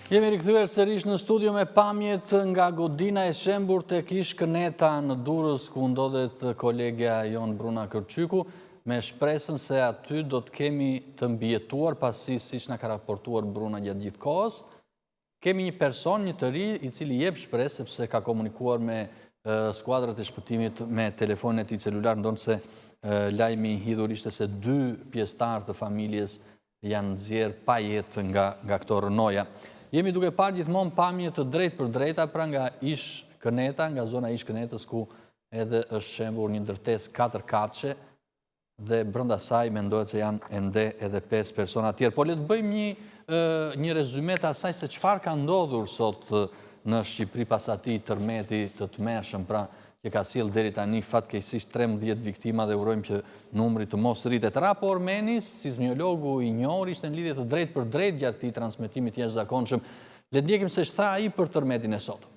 Jemi rikthyer sërish në studio me pamjet nga godina e shembur tek ish këneta në Durrës, ku ndodhet kolegja jon Bruna Kërçyku, me shpresën se aty do të kemi të mbijetuar, pasi siç na ka raportuar Bruna gjatë gjithë kohës, kemi një person, një të ri, i cili jep shpresë sepse ka komunikuar me skuadrat e shpëtimit me telefonin e tij celular, ndonse lajmi i hidhur ishte se 2 pjesëtarë të familjes janë nxjerrë pa jetë nga këto rënoja. Jemi duke parë gjithmonë pamje të drejtë për drejta, pra nga ish këneta, nga zona ish kënetës, ku edhe është shembur një ndërtesë 4 katëshe dhe brenda saj mendohet se janë ende edhe 5 persona tjerë. Po le të bëjmë një rezume të asaj se çfarë ka ndodhur sot në Shqipëri pas atij tërmeti të tmerrshëm, pra që ka sjellë deri tani fatkeqësisht 13 viktima dhe urojmë që numri të mos rritet. Rapo Ormenis, sismiologu i njohur, ishte në lidhje të drejtë për drejtë gjatë këtij transmetimi të jashtëzakonshëm. Le të ndjekim se ç'tha ai për tërmetin e sotëm.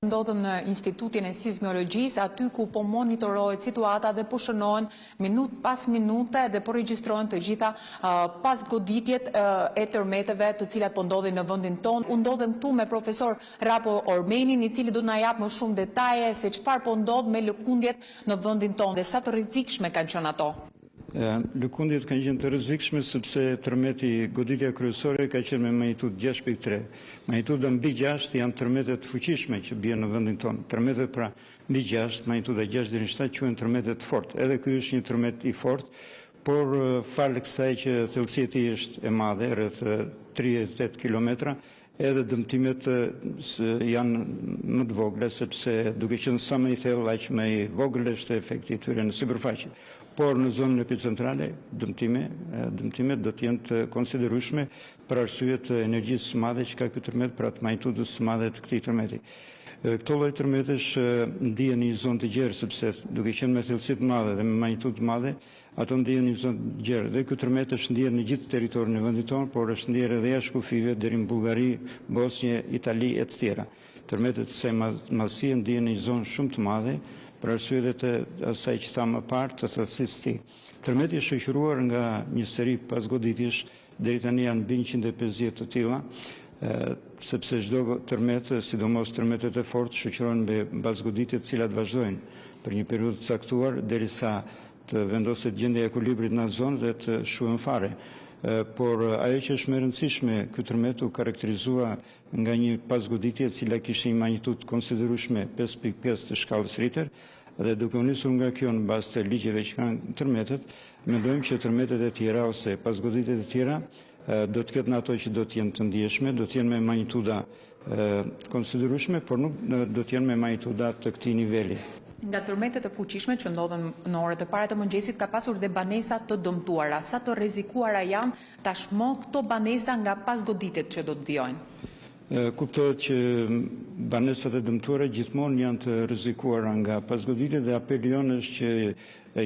Ndodhem në Institutin e Sismiologjisë, aty ku po monitorohet situata dhe po shënohen minutë pas minute dhe po regjistrohen të gjitha pas goditjet e tërmeteve të cilat po ndodhin në vendin tonë. Unë ndodhem këtu me profesor Rapo Ormenin, i cili do na jap më shumë detaje se çfarë po ndodh me lëkundjet në vendin tonë dhe sa të rrezikshme kanë qenë ato. Lëkundjet kanë qenë të rrezikshme sepse tërmeti, goditja kryesore ka qenë me magnitudë 6.3. Magnituda mbi 6 janë tërmetet fuqishme që bien në vendin tonë. Tërmetet pra mbi 6, magnituda 6 deri në 7 quhen tërmetet të fortë. Edhe ky është një tërmet i fortë, por falë kësaj që thellësia e tij është e madhe, rreth 38 kilometra, edhe dëmtimet janë më të vogla, sepse duke qenë sa më i thellë, aq më i vogël është efekti i tyre në sipërfaqe. Por në zonën epicentrale, dëmtimet do të jenë të konsiderueshme për arsye të energjisë së madhe që ka ky tërmet, për atë magnitudës së madhe të këtij tërmeti. Këto lloj tërmetesh ndihen në një zonë të gjerë, sepse duke qenë me thellësi të madhe dhe me magnitudë të madhe, ato ndihen në një zonë të gjerë. Dhe ky tërmet është ndihen në gjithë territorin e vendit tonë, por është ndihen edhe jashtë kufive deri në Bullgari, Bosnjë, Itali e të tjera. Tërmetet të kësaj madhësie ndihen në një zonë shumë të madhe, për arsye dhe të asaj që thamë më parë, të thellësisë së tij. Tërmeti është shoqëruar nga një seri pasgoditjesh, deri tani janë mbi 150 të tilla, sepse çdo tërmet, sidomos tërmetet e fortë, shoqërohen me pasgoditje të cilat vazhdojnë për një periudhë të caktuar derisa të vendoset gjendja e ekuilibrit në atë zonë dhe të shuhen fare. Por ajo që është më e rëndësishme, ky tërmet u karakterizua nga një pasgoditje e cila kishte një magnitudë konsiderueshme 5.5 të shkallës Richter, dhe duke u nisur nga kjo në bazë të ligjeve që kanë tërmetet, mendojmë që tërmetet e tjera ose pasgoditjet e tjera do të ketë në ato që do të jenë të ndjeshme, do të jenë me magnituda konsiderueshme, por nuk do të jenë me magnituda të këtij niveli. Nga tërmetet e fuqishme që ndodhen në orët e para të mëngjesit ka pasur dhe banesa të dëmtuara. Sa të rrezikuara janë tashmë këto banesa nga pasgoditjet që do të vijojnë? Kuptohet që banesat e dëmtuara gjithmonë janë të rrezikuara nga pasgoditjet dhe apeli jonë është që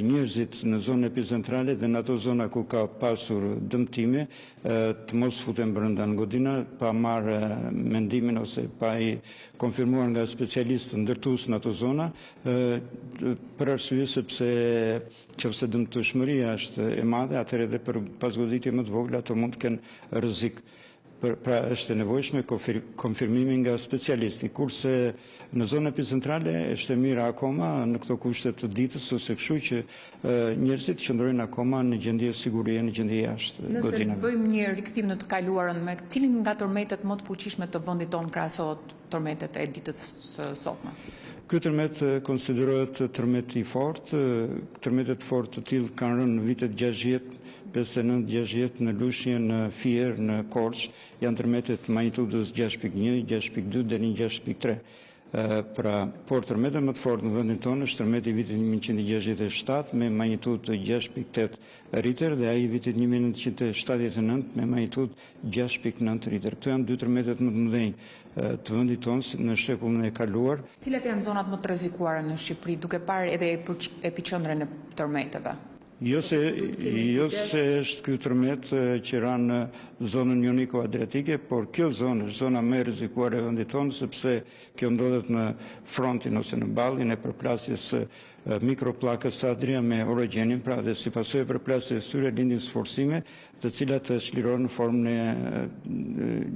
njerëzit në zonën epicentrale dhe në ato zona ku ka pasur dëmtime të mos futen brenda në godina pa marrë mendimin ose pa i konfirmuar nga specialistë ndërtues në ato zona, për arsye sepse nëse dëmtueshmëria është e madhe, atëherë edhe për pasgoditje më të vogla ato mund të kenë rrezik. Pra është e nevojshme konfirmimi nga specialisti, kurse në zonën epicentrale është e mirë akoma në këto kushte të ditës ose kështu që njerëzit qëndrojnë akoma në gjendje sigurie, në gjendje jashtë godinave. Nëse bëjmë një rikthim në të kaluarën, me cilin nga tërmetet më të fuqishme të vendit tonë krahasohet tërmetet e ditës së sotme? Ky tërmet konsiderohet tërmet i fortë. Tërmetet fortë të tillë kanë rënë në vitet 60, 59-60 në Lushnjë, në Fier, në Korçë, janë tërmetet magnitudës 6.1, 6.2 deri në 6.3. Por tërmeti më të fortë në vendin tonë është tërmeti i vitit 1967 me magnitudë të 6.8 Richter dhe ai i vitit 1979 me magnitudë 6.9 Richter. Këto janë dy tërmetet më të mëdhenj të vendit tonë në shekullin e kaluar. Cilat janë zonat më të rrezikuara në Shqipëri, duke parë edhe epiqendrën e tërmeteve? Jo se është ky tërmet që ran në zonën joniko-adriatike, por kjo zonë është zona më e rrezikuar e vendit tonë, sepse kjo ndodhet në frontin ose në ballin e përplasjes mikroplakës adria me orogjenin, pra dhe si pasojë për plasë e tyre lindin sforcime të cilat çlirohen në formë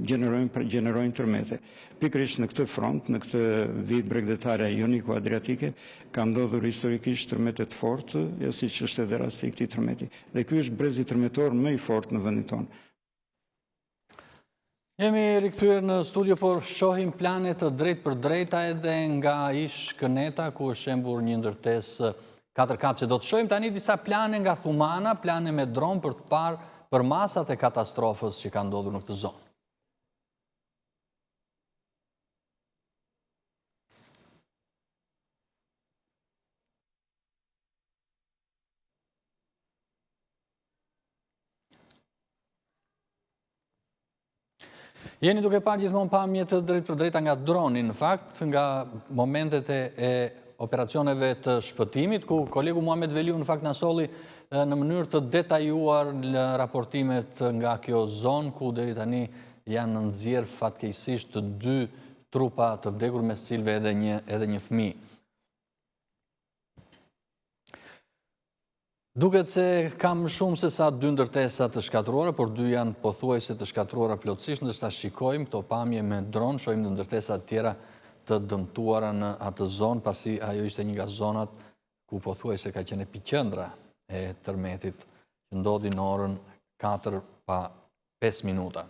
gjenerojnë tërmete. Pikërisht në këtë front, në këtë vijë bregdetare joniko-adriatike, ka ndodhur historikisht tërmete të fortë, jo siç është edhe rasti i këtij tërmeti. Dhe ky është brezi tërmetor më i fortë në vendin tonë. Jemi rikthyer në studio, por shohim plane të drejt për drejta edhe nga ish Këneta, ku është shembur një ndërtesë 4x. Do të shohim tani disa plane nga Thumana, plane me dron për të parë për masat e katastrofës që ka ndodhur në këtë zonë. Jeni duke parë gjithmonë pamje të drejt për drejta nga droni, në fakt, nga momentet e operacioneve të shpëtimit, ku kolegu Muhamet Veliu në fakt na solli në mënyrë të detajuar raportimet nga kjo zonë, ku deri tani janë nxjerrë fatkeqësisht 2 trupa të vdekur, mes cilëve edhe një fëmijë. Duket se kam shumë se sa 2 ndërtesa të shkatruara, por 2 janë pothuajse të shkatruara plotësisht, ndërsa shikojmë këto pamje me dron, shohim ndërtesa të tjera të dëmtuara në atë zonë, pasi ajo ishte një nga zonat ku pothuajse ka qenë epiqendra e tërmetit, që ndodhi në orën 4:05 minuta.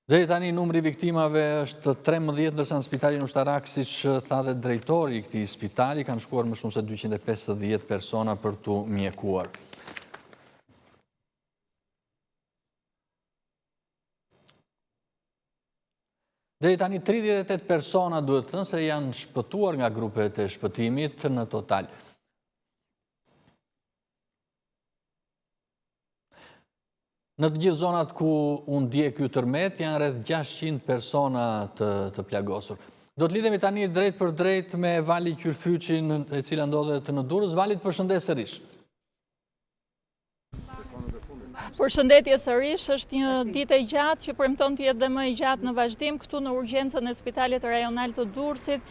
Deri tani numri i viktimave është 13, ndërsa në spitalin ushtarak, siç tha dhe drejtori i këtij spitali, kanë shkuar më shumë se 250 persona për t'u mjekuar. Deri tani 38 persona duhet thënë se janë shpëtuar nga grupet e shpëtimit në total. Në të gjithë zonat ku u ndje ky tërmet janë rreth 600 persona të plagosur. Do të lidhemi tani drejt për drejt me Vali Qyrfyçin, e cila ndodhet në Durrës. Vali, të përshëndes sërish. Përshëndetje sërish, është një ditë e gjatë që premton të jetë dhe më e gjatë në vazhdim këtu në urgjencën e Spitalit Rajonal të Durrësit.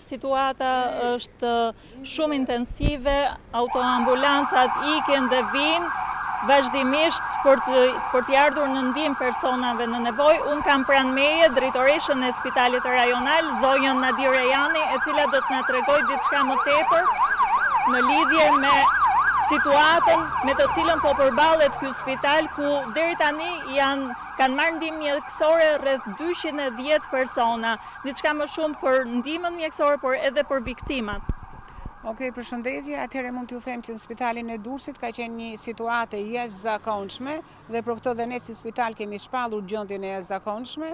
Situata është shumë intensive, autoambulancat ikin dhe vinë vazhdimisht për të ardhur në ndihmë personave në nevojë. Unë kam pranë meje drejtoreshën e Spitalit Rajonal, zonjën Nadir Rejani, e cila do të na tregojë diçka më tepër në lidhje me situatën me të cilën po përballet ky spital, ku deri tani kanë marrë ndihmë mjekësore rreth 210 persona. Diçka më shumë për ndihmën mjekësore, por edhe për viktimat. Okej, përshëndetje. Atëherë mund t'ju them që në spitalin e Durrësit ka qenë një situatë e jashtëzakonshme dhe për këtë dhe ne si spital kemi shpallur gjendjen e jashtëzakonshme.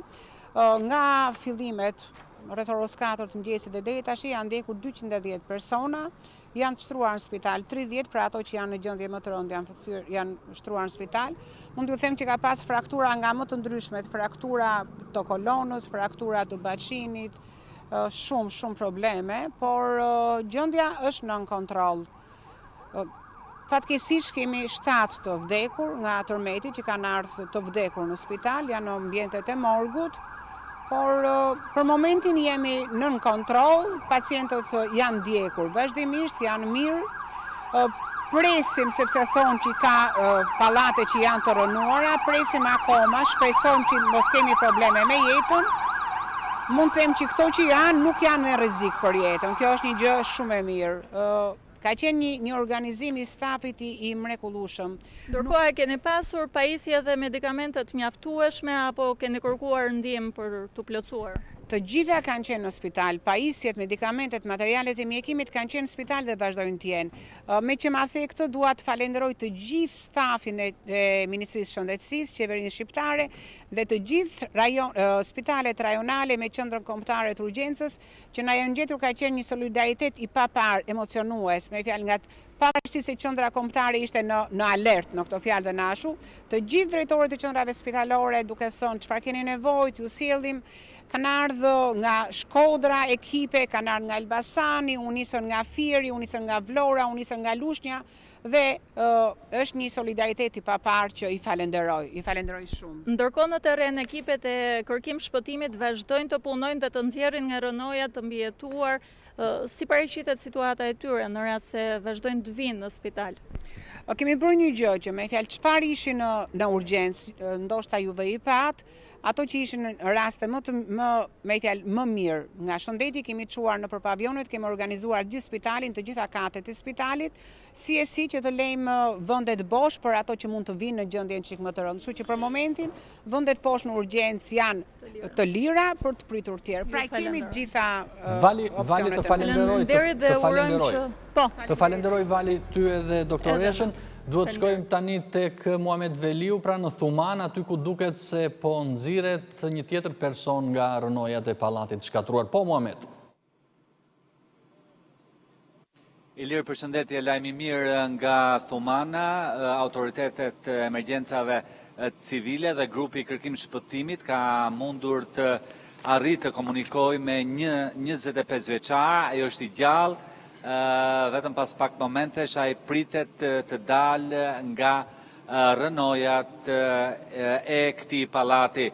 Nga fillimet rreth orës 4 të mëngjesit dhe deri tash janë ndekur 210 persona, janë të shtruar në spital, 30 për ato që janë në gjendje më të rëndë janë shtruar në spital. Mund t'ju them që ka pas fraktura nga më të ndryshmet, fraktura të kolonës, fraktura të baqinit, shumë probleme, por gjendja është nën kontroll. Fatkeqësisht kemi 7 të vdekur nga Tërmeti që kanë ardhur të vdekur në spital, janë në ambientet e morgut, por për momentin jemi nën kontroll, pacientët janë ndjekur vazhdimisht, janë mirë. Presim sepse thonë që ka pallate që janë të rënuara, presim akoma, shpresojmë që mos kemi probleme me jetën. Mund të them që këto që janë nuk janë me rrezik për jetën. Kjo është një gjë shumë e mirë. Ka qenë një organizim i stafit i mrekullueshëm. Ndërkohë, keni pasur pajisje dhe medikamente të mjaftueshme apo keni kërkuar ndihmë për t'u plotësuar? Të gjitha kanë qenë në spital, pajisjet, medikamentet, materialet e mjekimit kanë qenë në spital dhe vazhdojnë të jenë. Me që ma the këtë, dua të falenderoj të gjithë stafin e Ministrisë Shëndetësisë, qeverinë shqiptare dhe të gjithë spitalet rajonale me qendrën kombëtare të urgjencës, që na janë gjetur. Ka qenë një solidaritet i papar emocionues, me fjalë nga pavarësisht se qendra kombëtare ishte në alert në këto fjalë dhe në ashu, të gjithë drejtorët e qendrave spitalore duke thënë çfarë keni nevojë, ju sjellim. Kanë ardhur nga Shkodra ekipe, kanë ardhur nga Elbasani, u nisën nga Fieri, u nisën nga Vlora, u nisën nga Lushnja dhe është një solidaritet i papar që i falenderoj shumë. Ndërkohë në terren ekipet e kërkim shpëtimit vazhdojnë të punojnë dhe të nxjerrin nga rënoja të mbijetuar Si paraqitet situata e tyre në rast se vazhdojnë të vinë në spital? Kemi bërë një gjë që me fjalë çfarë ishin në urgjencë, ndoshta juve i pat, ato që ishin në raste më mirë nga shëndeti kemi çuar nëpër pavionet, kemi organizuar gjithë spitalin, të gjitha katet e spitalit, si që të lejmë vendet bosh për ato që mund të vinë në gjendjen çik më të rëndë. Kështu që për momentin vendet poshtë në urgjencë janë të lira për të pritur tjerë. Pra kemi të gjitha Vali, të falenderoj Vali ty edhe doktoreshën. Duhet shkojmë tani tek Muhamet Veliu, pra në Thuman, aty ku duket se po nxiret një tjetër person nga rënojat e pallatit shkatruar. Po, Muhamet. Ilir, përshëndetje, lajmi mirë nga Thumana, autoritetet emergjencave civile dhe grupi kërkim shpëtimit ka mundur të arritë të komunikoj me një 25 vjeçar, ajo është i gjallë, vetëm pas pak momentesh ai pritet të dalë nga rënojat e këtij pallati.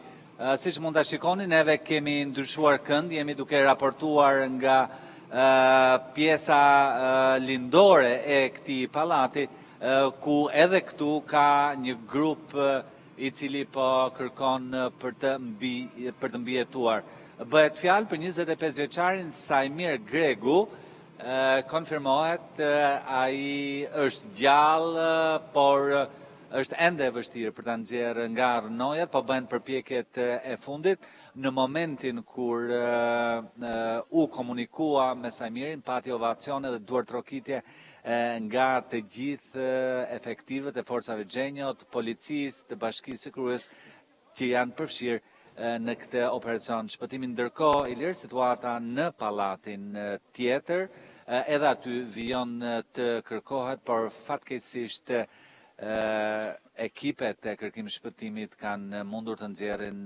Siç mund ta shikoni, neve kemi ndryshuar kënd, jemi duke raportuar nga pjesa lindore e këtij pallati, ku edhe këtu ka një grup i cili po kërkon për të mbijetuar. Bëhet fjalë për 25 vjeçarin Sajmir Gregu. Konfirmohet, ai është gjallë, por është ende e vështirë për ta nxjerrë nga rënojat, po bëhen përpjekjet e fundit. Në momentin kur u komunikua me Sajmirin, pati ovacione dhe duartrokitje nga të gjithë efektivet e forcave gjenjo, të policisë, të bashkisë së Krujës, që janë përfshirë në këtë operacion shpëtimin. Ndërkohë, Ilir, situata në pallatin tjetër, edhe aty vijon të kërkohet, por fatkeqësisht ekipet e kërkim shpëtimit kanë mundur të nxjerrin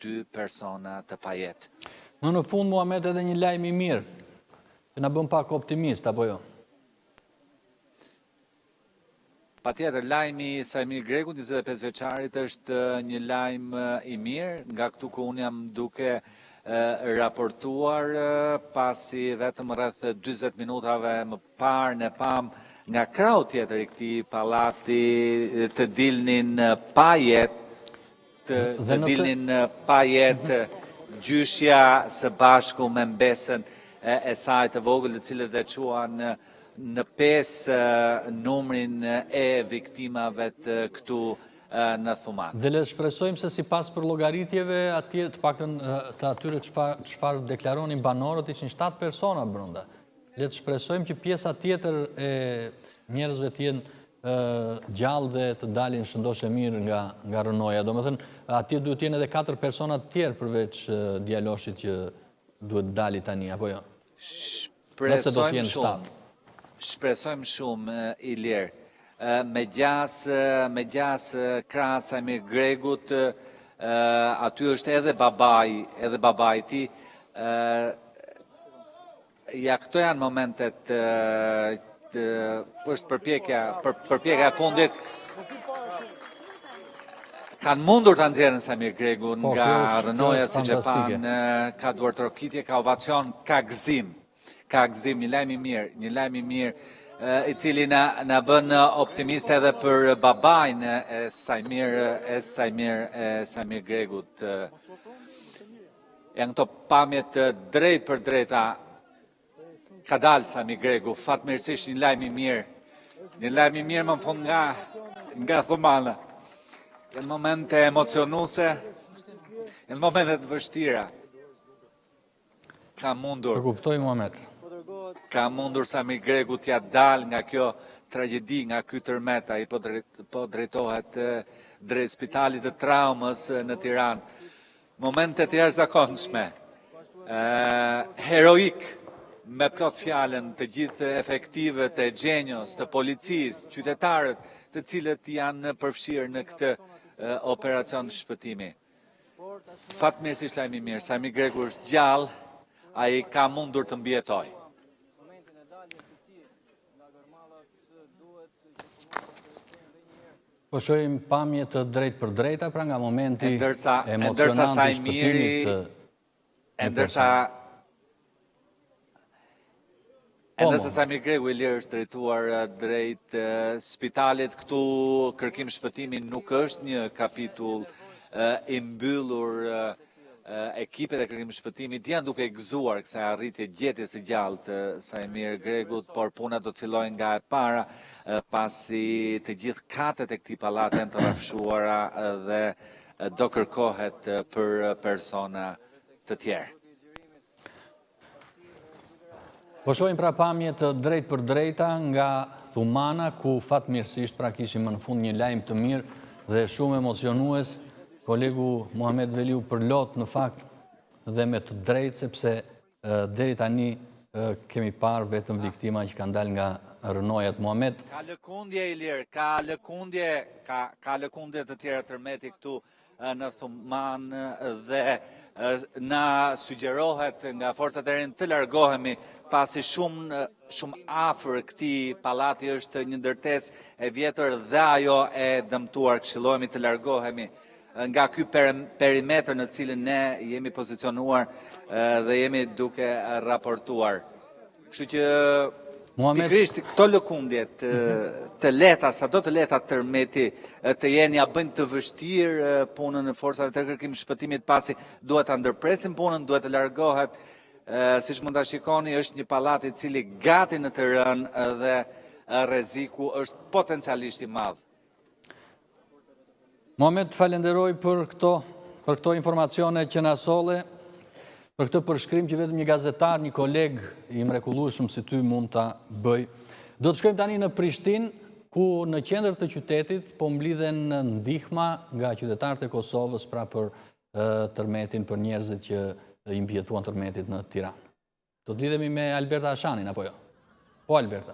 2 persona të pajetë. Në fund, Muhamet, edhe një lajm i mirë, që na bën pak optimist, apo jo? Patjetër, lajmi i Sajmir Gregu, 25 vjeçarit, është një lajm i mirë, nga këtu ku unë jam duke raportuar, pasi vetëm rreth 40 minutave më parë ne pam nga krau tjetër i këtij pallati të dilnin pa jetë, gjyshja së bashku me mbesën e saj të vogël, të cilët e quan në 5 numrin e viktimave të këtu në Thuman. Dhe le shpresojmë se sipas për llogaritjeve atje, të paktën të atyre çfarë deklaronin banorët, ishin 7 persona brenda. Le të shpresojmë që pjesa tjetër e njerëzve të jenë gjallë dhe të dalin shëndoshë mirë nga rënoja. Domethënë, atje duhet të jenë edhe 4 persona të tjerë përveç djaloshit që duhet dali tani, apo jo? Nëse do të jenë 7. Shpresojmë shumë, Ilir. Me gjasë krahas Sajmir Gregut, aty është edhe babai i tij. Ja, këto janë momentet, është përpjekja e fundit. Kanë mundur të nxjerrën Sajmir Gregun nga rënoja, siç e panë, ka duartrokitje, ka ovacion, ka gëzim, një lajm i mirë, i cili na bën optimist edhe për babain e Sajmir Gregut. Janë këto pamjet drejt për drejta. Ka dalë Sajmir Gregu, fatmirësisht një lajm i mirë më në fund nga Thumana. Në momente emocionuese, në momente të vështira, ka mundur. Të kuptoj, Muhamet. Ka mundur Sajmir Gregu t'ja dal nga kjo tragjedi, nga ky tërmet, ai po drejtohet drejt spitalit të traumës në Tiranë. Momente të jashtëzakonshme, heroik, me plot fjalën të gjithë efektivet e gjenjos, të policisë, qytetarët, të cilët janë përfshirë në këtë operacion shpëtimi. Fatmirësisht lajm i mirë, Sajmir Gregu është gjallë, ai ka mundur të mbijetojë. Po shohim pamje të drejt për drejta, pra nga momenti emocionant i shpëtimit të ndërsa Nëse Samir Gregu Ilir është drejtuar drejt spitalit, këtu kërkim shpëtimi nuk është një kapitull i mbyllur. Ekipet e kërkim shpëtimit janë duke gëzuar kësaj arritje gjetjes së gjallë të Samir Gregut, por puna do të fillojnë nga e para, pasi të gjithë katet e këtij pallati janë të rrafshuara dhe do kërkohet për persona të tjerë. Po shohim pra pamje të drejt për drejta nga Thumana, ku fatmirësisht pra kishim më në fund një lajm të mirë dhe shumë emocionues. Kolegu Muhamet Veliu përlot në fakt dhe me të drejtë, sepse deri tani kemi parë vetëm viktima që kanë dalë nga rënojat. Muhamet. Ka lëkundje Ilir, ka lëkundje të tjera tërmeti këtu në Thuman dhe na sugjerohet nga forcat e rinë të largohemi, pasi shumë afër këtij pallati është një ndërtesë e vjetër dhe ajo e dëmtuar. Këshillohemi të largohemi nga ky perimetër në cilin ne jemi pozicionuar dhe jemi duke raportuar. Kështu që pikërisht këto lëkundjet të lehta, sado të lehta tërmeti të jenë ja bëjnë të vështirë punën e forcave të kërkimit shpëtimit, pasi duhet ta ndërpresin punën, duhet të largohet. Siç mund ta shikoni, është një pallat i cili gati në të rënë dhe rreziku është potencialisht i madh. Muhamet, falenderoj për këto informacione që na solle, për këtë përshkrim që vetëm një gazetar, një koleg i mrekullueshëm si ty mund ta bëj. Do të shkojmë tani në Prishtinë, ku në qendër të qytetit po mblidhen ndihma nga qytetarët e Kosovës pra për tërmetin, për njerëzit që i mbjetuan tërmetit në Tiranë. Do të lidhemi me Alberta Ashanin, apo jo? Po, Alberta.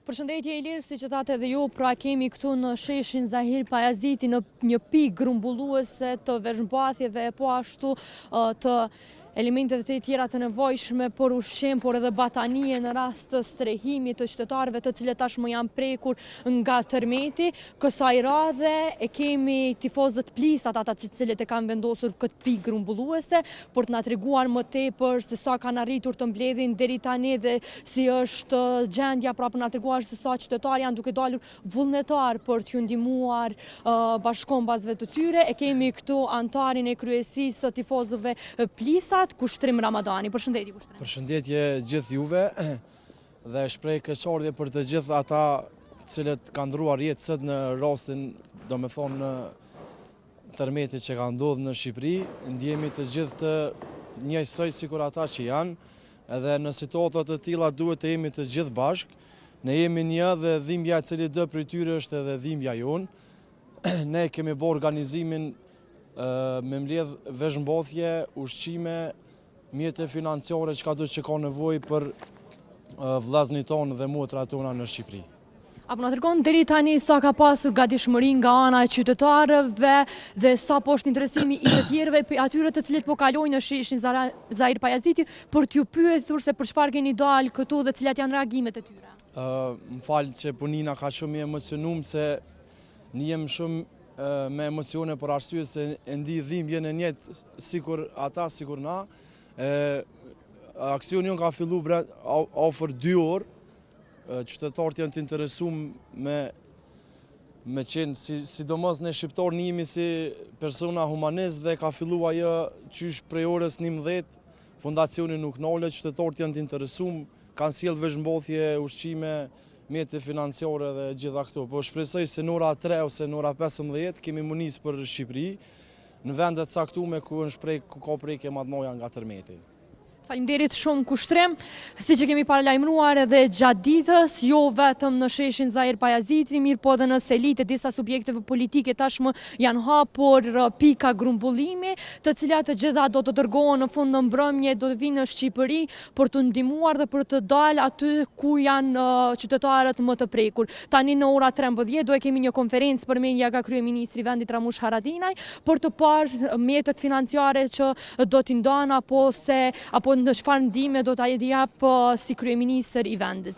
Përshëndetje Ilir, si që thatë edhe ju, pra kemi këtu në sheshin Zahir Pajaziti në një pikë grumbulluese të veshmbathjeve, po ashtu të elementeve të tjera të nevojshme për ushqim, por edhe batanie në rast të strehimit të qytetarëve të cilët tashmë janë prekur nga tërmeti. Kësaj radhe e kemi tifozët plisat ata të cilët e kanë vendosur këtë pikë grumbulluese për të na treguar më tepër se sa kanë arritur të mbledhin deri tani dhe si është gjendja, pra për na treguar se sa qytetarë janë duke dalur vullnetar për t'ju ndihmuar bashkombasve të tyre. E kemi këtu antarin e kryesisë së tifozëve plisat, Kushtrim Ramadani. Përshëndetje Kushtrim. Përshëndetje gjithë juve dhe shpreh keqardhje për të gjithë ata cilët kanë ndruar jetë sot në rastin, do me thonë, në tërmetit që ka ndodhur në Shqipëri. Ndjehemi të gjithë të njëjsoj sikur ata që janë, edhe në situata të tilla duhet të jemi të gjithë bashkë. Ne jemi një dhe dhimbja e cili do prej tyre është edhe dhimbja jonë. Ne kemi bërë organizimin me mbledh veshmbathje, ushqime, mjete financiare çka do që ka nevojë për vllazërit tonë dhe motrat tona në Shqipëri. Apo na tregon deri tani sa ka pasur gatishmëri nga ana e qytetarëve dhe sa po është interesimi i të tjerëve, atyre të cilët po kalojnë në sheshin Zahir Pajaziti, për t'ju pyetur se për çfarë keni dalë këtu dhe cilat janë reagimet e tyre. Më falë që punina ka shumë i emocionuar se njem shumë me emocione për arsye se e ndi dhimbjen e njëjtë sikur ata, sikur na. Aksioni jonë ka fillu afër 2 orë. Qytetarët janë të interesuar me qenë, sidomos ne shqiptarë njemi si persona humanist dhe ka fillu ajo qysh prej orës 11, fondacioni nuk nale, qytetarët janë të interesuar, kanë sjell veshmbathje, ushqime, mjete financiare dhe gjitha këto. Po shpresoj se në ora 3 ose në ora 15 kemi munis për Shqipëri, në vendet caktume ku ka prekje më të mëdha nga tërmeti. Faleminderit shumë Kushtrim, si që kemi paralajmëruar edhe gjatë ditës, jo vetëm në sheshin Zahir Pajaziti, mirë po edhe në selit e disa subjekteve politike tashmë janë hapur pika grumbullimi, të cilat të gjitha do të dërgohen në fund në mbrëmje, do të vinë në Shqipëri për të ndihmuar dhe për të dalë aty ku janë qytetarët më të prekur. Tani në ora 13 do e kemi një konferencë përmendja nga kryeministri i vendit Ramush Haradinaj për të parë mjetet financiare që do t'i ndanë apo në çfarë ndihme do ta jap si kryeministër i vendit.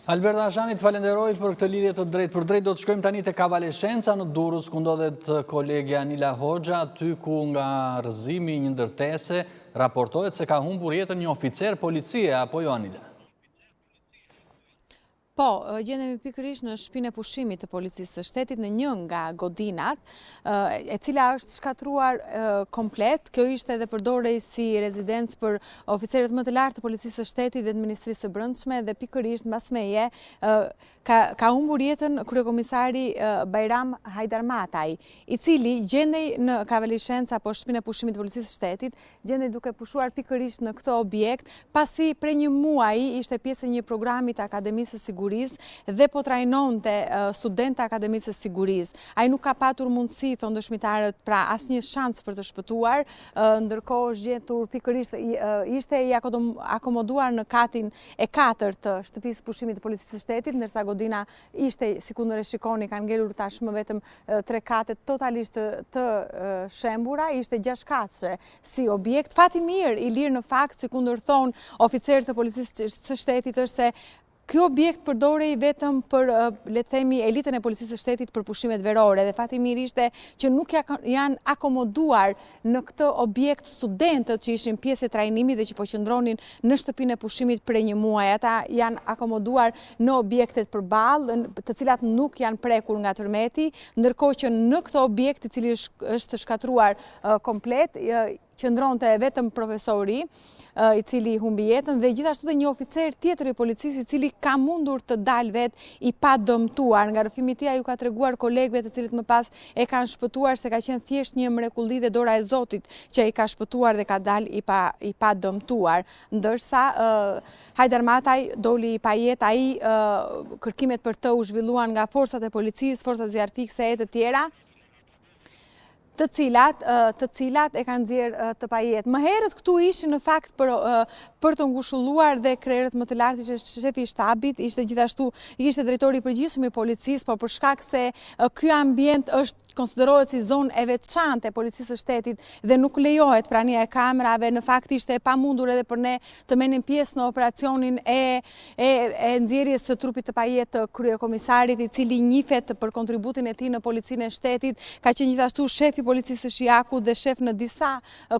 Alberta Ashanit, falenderoj për këtë lidhje të drejtë për drejtë. Do të shkojmë tani te kavaleshenca në Durrës, ku ndodhet kolegja Nila Hoxha, aty ku nga rrëzimi një ndërtese raportohet se ka humbur jetën një oficer policie, apo jo Anila? Po, gjendemi pikërisht në shtëpinë e pushimit të policisë së shtetit në një nga godinat, e cila është shkatruar komplet. Kjo ishte edhe përdorej si rezidencë për oficerët më të lartë të policisë së shtetit dhe të Ministrisë së Brendshme dhe pikërisht mbas meje ka humbur jetën kryekomisari Bajram Hajdarmataj, i cili gjendej në kavalishencë apo shtëpinë e pushimit të policisë së shtetit, gjendej duke pushuar pikërisht në këtë objekt, pasi prej një muaji ishte pjesë e një programi të Akademisë së Sigurisë dhe po trajnonte student të Akademisë së Sigurisë. Ai nuk ka patur mundësi, thonë dëshmitarët, pra asnjë shans për të shpëtuar, ndërkohë është gjetur pikërisht ishte i akomoduar në katin e 4 të shtëpisë pushimit të policisë së shtetit, ndërsa godina ishte, sikundër e shikoni, kanë ngelur tashmë vetëm 3 kate totalisht të shembura, ishte 6 katëshe si objekt. Fati mirë i lirë në fakt, sikundër thonë oficerët të policisë së shtetit, është se ky objekt përdorej vetëm për, le të themi, elitën e policisë së shtetit për pushimet verore dhe fati mirë ishte që nuk janë akomoduar në këtë objekt studentët që ishin pjesë e trajnimit dhe që po qëndronin në shtëpinë e pushimit për një muaj. Ata janë akomoduar në objektet përballë, të cilat nuk janë prekur nga Tërmeti, ndërkohë që në këtë objekt i cili është shkatruar komplet, qëndronte vetëm profesori i cili humbi jetën dhe gjithashtu dhe një oficer tjetër i policisë i cili ka mundur të dalë vetë i pa dëmtuar. Nga rrëfimi i tij ju ka treguar kolegëve të cilët më pas e kanë shpëtuar se ka qenë thjesht një mrekulli dhe dora e Zotit që i ka shpëtuar dhe ka dalë i pa dëmtuar. Ndërsa Hajdarmataj doli i pa jetë, ai kërkimet për të u zhvilluan nga forcat e policisë, forcat zjarfikse e të tjera, të cilat e kanë nxjerrë të pajetë. Më herët këtu ishin në fakt për të ngushulluar dhe krerët më të lartë ishte shefi i shtabit, ishte gjithashtu ishte drejtori i përgjithshëm i policisë, por për shkak se ky ambient konsiderohet si zonë e veçantë e policisë së shtetit dhe nuk lejohet prania e kamerave, në fakt ishte e pamundur edhe për ne të merrim pjesë në operacionin e nxjerrjes së trupit të pajetë të kryekomisarit, i cili njihet për kontributin e tij në policinë e shtetit, ka qenë gjithashtu shefi policisë së Shijakut dhe shef në disa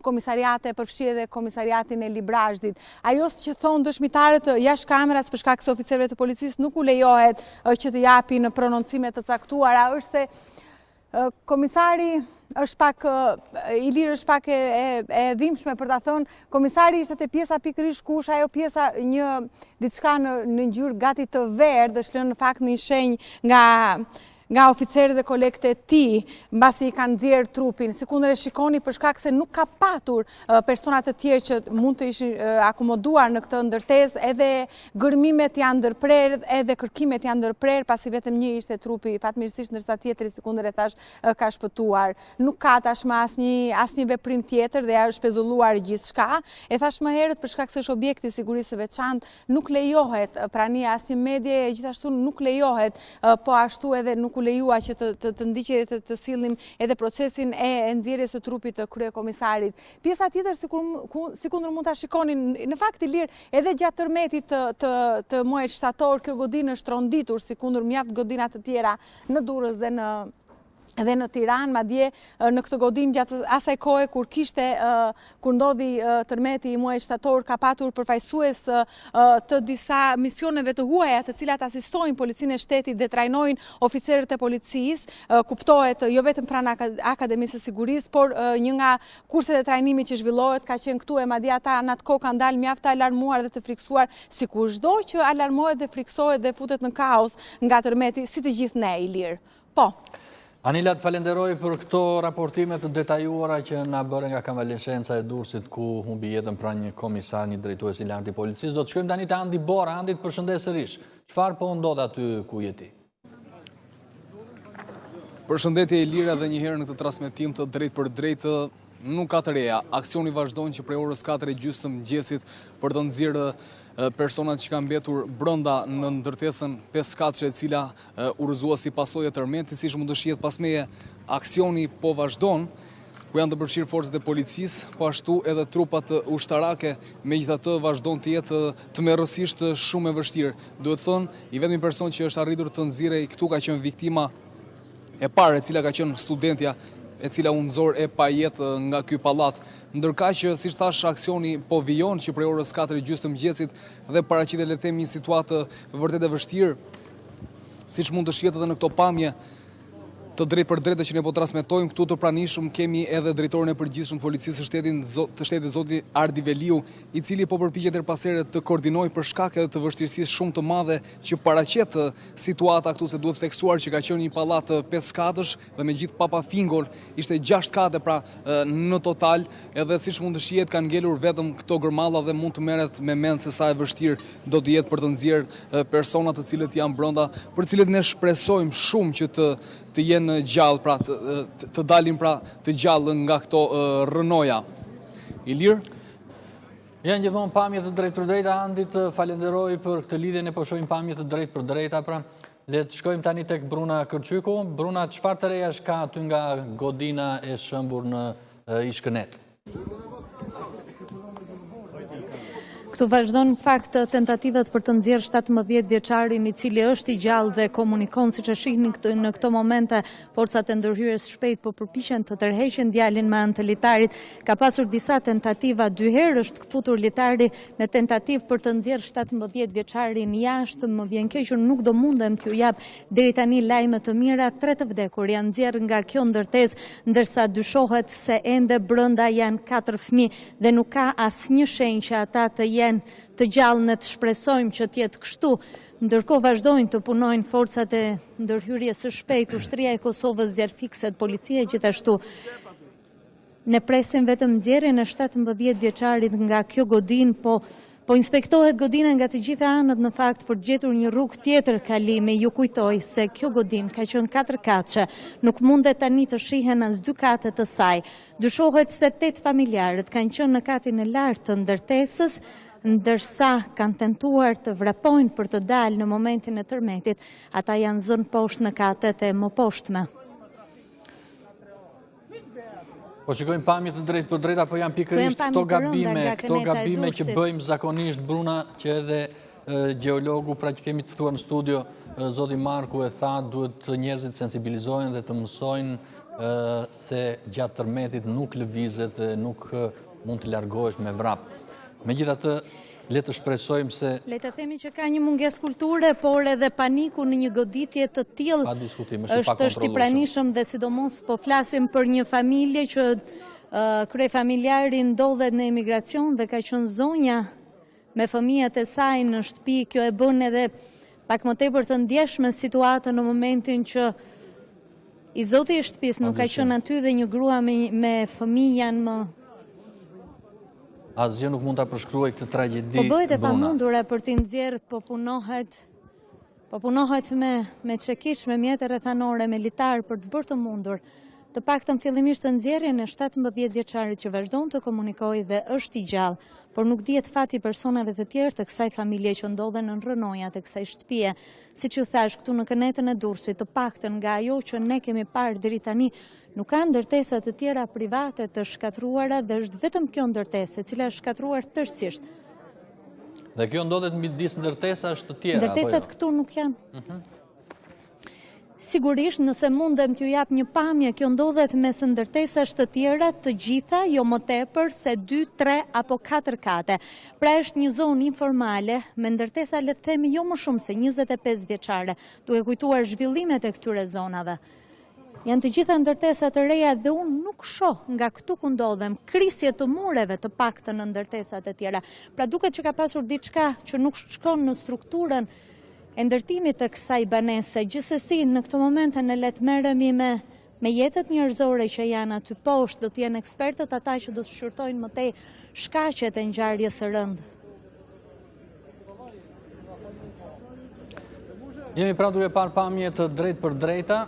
komisariate, përfshi edhe komisariatin e Librazhdit. Ajo që thonë dëshmitarët jashtë kameras për shkak se oficerëve të policisë nuk u lejohet që të japin prononcime të caktuara, është se komisari është pak, Ilir është pak e dhimbshme për ta thënë, komisari ishte te pjesa pikërisht kush, ajo pjesa një diçka në ngjyrë gati të verdhë, është lënë në fakt një shenjë nga oficerët dhe kolegët e tij, mbasi i kanë nxjerrë trupin. Sikundër e shikoni, për shkak se nuk ka patur persona të tjerë që mund të ishin akomoduar në këtë ndërtesë, edhe gërmimet janë ndërprerë, edhe kërkimet janë ndërprerë, pasi vetëm një ishte trupi fatmirësisht, ndërsa tjetri, sikundër e thash, ka shpëtuar. Nuk ka tashmë asnjë veprim tjetër dhe është pezulluar gjithçka. E thash më herët, për shkak se është objekt i sigurisë së veçantë, nuk lejohet prania asnjë medie, gjithashtu nuk lejohet po ashtu edhe nuk u lejua që të ndiqej dhe të sillim edhe procesin e nxjerrjes së trupit të kryekomisarit. Pjesa tjetër, sikundër mund ta shikoni, në fakt i lirë, edhe gjatë tërmetit të muajit shtator, kjo godinë është tronditur, sikundër mjaft godina të tjera në Durrës dhe në Tiranë, madje në këtë godinë gjatë asaj kohe kur ndodhi tërmeti i muajit shtator, ka patur përfaqësues të disa misioneve të huaja, të cilat asistojnë policinë e shtetit dhe trajnojnë oficerët e policisë, kuptohet jo vetëm pranë Akademisë së Sigurisë, por një nga kurset e trajnimit që zhvillohet ka qenë këtu, e madje ata në atë kohë kanë dalë mjaft të alarmuar dhe të friksuar, sikur çdo që alarmohet dhe friksohet dhe futet në kaos nga tërmeti, si të gjithë ne, Ilir. Po. Anila, të falenderoj për këto raportime të detajuara që na bëre nga kavalishenca e Durrësit ku humbi jetën pra një komisar, një drejtues i lartë i policisë. Do të shkojmë tani te Andi Bora. Andi, përshëndes sërish. Çfarë po ndodh aty ku je ti? Përshëndetje Ilira dhe një herë në këtë transmetim të drejtë për drejtë, nuk ka të reja. Aksioni vazhdon që prej orës 4:30 të mëngjesit për të nxjerrë personat që kanë mbetur brenda në ndërtesën 5 katëshe, e cila urrëzuar si pasojë e tërmetit, siç mund të shihet pas meje. Aksioni po vazhdon, ku janë të përfshirë forcat e policisë, po ashtu edhe trupat ushtarake, megjithatë vazhdon të jetë tmerrësisht shumë e vështirë. Duhet thënë, i vetmi person që është arritur të nxjerrë këtu ka qenë viktima e parë, e cila ka qenë studentja e cila u nxor e pa jetë nga ky pallat. Ndërka që, si thash, aksioni po vijon që prej orës 4:30 të mëngjesit dhe paraqitet le të themi një situatë vërtet e vështirë, siç mund të shihet edhe në këto pamje të drejtë për drejtë që ne po transmetojmë këtu të pranishëm. Kemi edhe drejtorin e përgjithshëm të policisë të shtetit zoti Ardi Veliu, i cili po përpiqet herpasere të koordinojë për shkak edhe të vështirësisë shumë të madhe që paraqet situata këtu, se duhet theksuar që ka qenë një pallat 5 katësh dhe me gjithë papafingol ishte 6 kate pra në total, edhe siç mund të shihet kanë ngelur vetëm këto gërmalla dhe mund të merret me mend se sa e vështirë do të jetë për të nxjerrë persona të cilët janë brenda, për cilët ne shpresojmë shumë që të jenë gjallë, pra të dalin pra të gjallë nga këto rrënoja. Ilir? Janë gjithmonë pamje të drejtë për drejta, Andi, të falenderoj për këtë lidhje, ne po shohim pamje të drejtë për drejta, pra le të shkojmë tani tek Bruna Kërçyku. Bruna, çfarë të rejash ka aty nga godina e shëmbur në Ishkënet? Këtu vazhdon në fakt tentativat për të nxjerrë 17 vjeçarin i cili është i gjallë dhe komunikon, siç e shihni në këto momente, forcat e ndërhyrjes shpejt po përpiqen të tërheqin djalin me anë të litarit. Ka pasur disa tentativa, 2 herë është kputur litari në tentativë për të nxjerrë 17 vjeçarin jashtë. Më vjen keq që nuk do mundem t'ju jap deri tani lajme të mira. 3 të vdekur janë nxjerrë nga kjo ndërtesë, ndërsa dyshohet se ende brenda janë 4 fëmijë dhe nuk ka asnjë shenjë që ata të jenë të gjallë. Ne të shpresojmë që t'jetë kështu. Ndërkohë vazhdojnë të punojnë forcat e ndërhyrjes së shpejtë, ushtria e Kosovës, zjarfikset, policia gjithashtu. Ne presim vetëm nxjerrjen e 17 vjeçarit nga kjo godinë, po inspektohet godina nga të gjitha anët në fakt për të gjetur një rrugë tjetër kalimi. Ju kujtoj se kjo godinë ka qenë 4 katëshe, nuk mundet tani të shihen as 2 kate të saj. Dyshohet se 8 familjarët kanë qenë në katin e lartë të ndërtesës, ndërsa kanë tentuar të vrapojnë për të dalë në momentin e tërmetit. Ata janë zënë poshtë në katet e më poshtme. Po shikojmë pamje të drejtë për drejta, po janë pikërisht këto gabime që bëjmë zakonisht, Bruna, që edhe gjeologu, pra që kemi të ftuar në studio, zoti Marku e tha, duhet njerëzit sensibilizohen dhe të mësojnë se gjatë tërmetit nuk lëvizet dhe nuk mund të largohesh me vrap. Megjithatë, le të shpresojmë se... Le të themi që ka një mungesë kulture, por edhe paniku në një goditje të tillë është i pranishëm, dhe sidomos po flasim për një familje që kryefamiljari ndodhet në emigracion dhe ka qenë zonja me fëmijët e saj në shtëpi. Kjo e bën edhe pak më tepër të ndjeshme situatën në momentin që i zoti i shtëpisë nuk ka qenë aty dhe një grua me fëmijë janë më... Asgjë nuk mund ta përshkruaj këtë tragjedi, Bruna. Po bëhet e pamundura për t'i nxjerrë, po punohet me çekiç, me mjete rrethanore, me litar për të bërë të mundur. Të paktën fillimisht të nxjerrjen e 17 vjeçarit që vazhdon të komunikojë dhe është i gjallë, por nuk dihet fati personave të tjerë të kësaj familje që ndodhen në rrënoja të kësaj shtëpie. Siç ju thash, këtu në kënetën e Durrësit, të paktën nga ajo që ne kemi parë deri tani, nuk ka ndërtesa të tjera private të shkatruara dhe është vetëm kjo ndërtesë e cila është shkatruar tërësisht. Dhe kjo ndodhet midis ndërtesash të tjera? Ndërtesat këtu nuk janë. Sigurisht, nëse mundem t'ju jap një pamje, kjo ndodhet mes ndërtesash të tjera, të gjitha, jo më tepër se 2, 3 apo 4 kate. Pra është një zonë informale me ndërtesa, le të themi, jo më shumë se 25 vjeçare, duke kujtuar zhvillimet e këtyre zonave. Janë të gjitha ndërtesa të reja dhe unë nuk shoh nga këtu ku ndodhem krisje të mureve të paktën në ndërtesat e tjera. Pra duket që ka pasur diçka që nuk shkon në strukturën e ndërtimit të kësaj banese. Gjithsesi, në këtë momente ne le të merremi me jetët njerëzore që janë aty poshtë, do të jenë ekspertët ata që do të shqyrtojnë më tej shkaqet e ngjarjes së rëndë. Jemi pra duke parë pamje të drejtë për drejta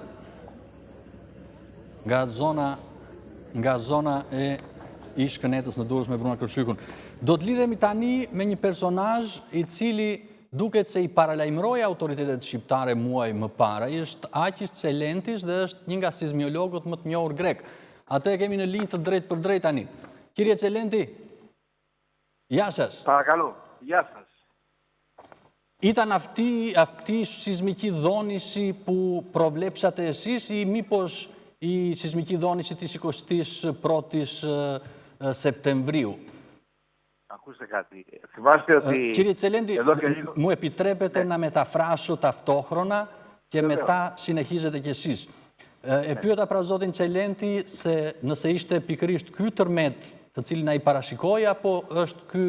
nga zona e Ishkënetës në Durrës me Bruna Kërçykun. Do të lidhemi tani me një personazh i cili duket se i paralajmëroi autoritetet shqiptare muaj më para. Është Aqis Celentis dhe është një nga sismiologët më të njohur grek. Atë e kemi në linjë të drejtë për drejtë tani. Kirje Celenti, jasas. Παρακαλώ, γεια σας. Ήταν αυτή η σεισμική δόνηση που προβλέψατε εσείς ή μήπως i sismiki dhoni që ti shikoshtish protish septembriu. Ακούστε κάτι. Θυμάστε ότι... Κύριε Τσελέντη, μου επιτρέπετε να μεταφράσω ταυτόχρονα και μετά συνεχίζετε κι εσείς. Pyeta pra zotin Çelenti se nëse ishte pikërisht ky tërmet të cilin ai parashikoi apo është ky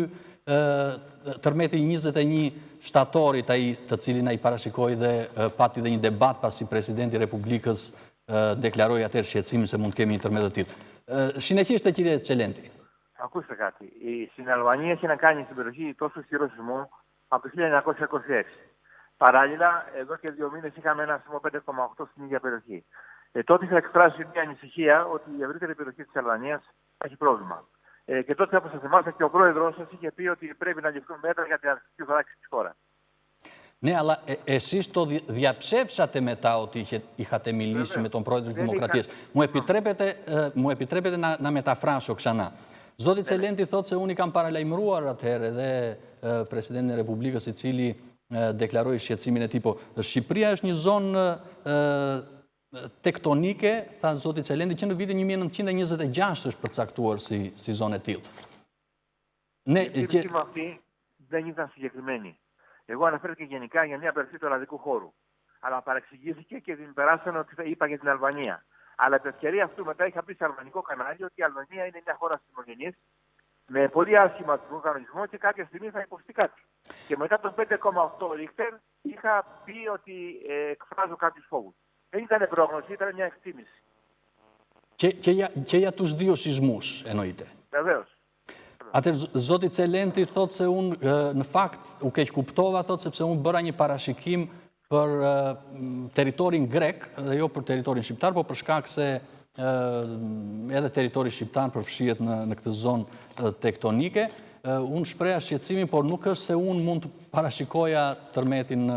tërmeti 21 shtatorit ai të cilin ai parashikoi dhe pati dhe një debat pasi presidenti i Republikës deklaroi atëherë shqetësimin se mund të kemi një tërmet të tillë. Συνεχίστε κύριε Τσελέντη. Ακούστε κάτι. Στην Αλβανία έχει να κάνει στην περιοχή τόσο ισχυρό σεισμό από το 1926. Παράλληλα, εδώ και 2 μήνες είχαμε ένα σεισμό 5,8 στην ίδια περιοχή. Τότε είχα εκφράσει μια ανησυχία ότι η ευρύτερη περιοχή της Αλβανίας έχει πρόβλημα. Και τότε, όπως θα θυμάστε, και ο πρόεδρος σας είχε πει ότι πρέπει να ληφθούν μέτρα για την αρχική ορθοδάξη της χώρας. Ναι, αλλά εσείς το διαψεύσατε μετά ότι είχατε μιλήσει με τον πρόεδρο της Δημοκρατίας. Μου επιτρέπετε να μεταφράσω ξανά. Zoti Çelenti thotë se unë i kam paralajmëruar atëherë dhe presidentin e Republikës i cili deklaroi shqetësimin e tij, po Shqipëria është një zonë tektonike, tha zoti Çelenti, që në vitin 1926 është përcaktuar si zonë e tillë. Η περιοχή αυτή δεν ήταν συγκεκριμένη. Εγώ αναφέρθηκα γενικά για μια περιοχή του ελλαδικού χώρου. Αλλά παρεξηγήθηκε και την περάσανε ότι είπα για την Αλβανία. Αλλά επ' ευκαιρία αυτού μετά είχα πει σε αλβανικό κανάλι ότι η Αλβανία είναι μια χώρα σεισμογενής με πολύ άσχημα κανονισμό και κάποια στιγμή θα υποστεί κάτι. Και μετά το 5,8 ρίχτερ είχα πει ότι εκφράζω κάποιους φόβους. Δεν ήταν πρόγνωση, ήταν μια εκτίμηση. Και για τους δύο σεισμούς εννοείται. Βεβαίως. Atëherë zoti Çelenti thotë se unë në fakt u keq kuptova, thotë sepse unë bëra një parashikim për teritorin grek dhe jo për teritorin shqiptar, po për shkak se edhe territori shqiptar përfshihet në këtë zonë tektonike. Unë shpreha shqetësimin, por nuk është se unë mund të parashikoja tërmetin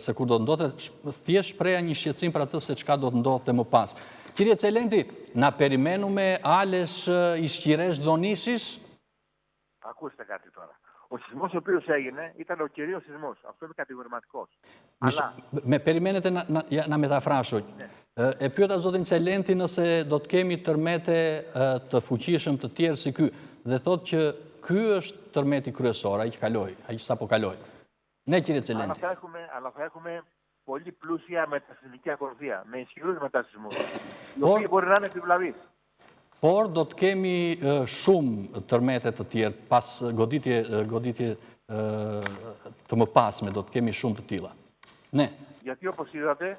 se kur do të ndodhte, thjesht shpreha një shqetësim për atë se çka do të ndodhte më pas. Κύριε Τσελέντη, να περιμένουμε άλλες ισχυρές δονήσεις? Ακούστε κάτι τώρα. Ο σεισμός ο οποίος έγινε ήταν ο κυρίως σεισμός. Αυτό είναι κατηγορηματικός. Με περιμένετε να μεταφράσω. Pyeta zotin Çelenti nëse do të kemi tërmete të fuqishëm të tjerë si ky, dhe thotë që ky është tërmeti kryesor, ai që kaloi, ai që sapo kaloi. Ναι, κύριε Τσελέντη. Αλλά θα έχουμε πολύ πλούσια μετασυσμική ακολουθία, με ισχυρούς μετασυσμούς, οι οποίοι μπορεί να είναι επιβλαβείς. Por do të kemi shumë tërmete të tjerë, pas goditje të mëpasme, do të kemi shumë të tilla. Ναι. Γιατί όπως είδατε,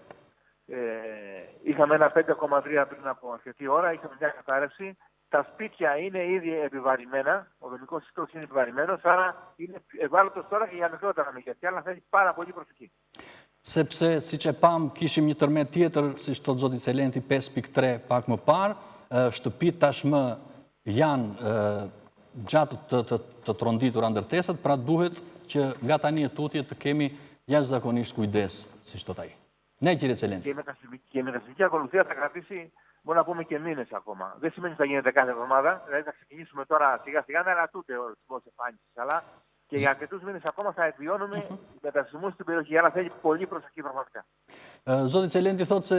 είχαμε ένα 5,3 πριν από αρκετή ώρα, είχαμε μια κατάρρευση. Τα σπίτια είναι ήδη επιβαρημένα, ο δομικός ιστός είναι επιβαρημένος, άρα είναι ευάλωτος τώρα και για μικρότερα μεγέθη, αλλά θέλει πάρα πολύ προσοχή. Sepse, siç e pam, kishim një tërmet tjetër, siç thotë zoti Çelenti, 5.3 pak më parë, shtëpit tashmë janë gjatë të tronditura ndërtesat, pra duhet që nga tani e tutje të kemi jashtëzakonisht kujdes, siç thot ai. Ναι, κύριε Τσελέντη. Και η μετασυμβική ακολουθία θα κρατήσει, μπορούμε να πούμε, και μήνες ακόμα. Δεν σημαίνει ότι θα γίνεται κάθε εβδομάδα, δηλαδή θα ξεκινήσουμε τώρα σιγά-σιγά, αλλά τούτε ο ρυθμός εμφάνισης. Αλλά και για αρκετούς μήνες ακόμα θα εκβιώνουμε μετασυσμούς στην περιοχή, αλλά θέλει πολύ προσοχή πραγματικά. Zoti Çelenti thotë se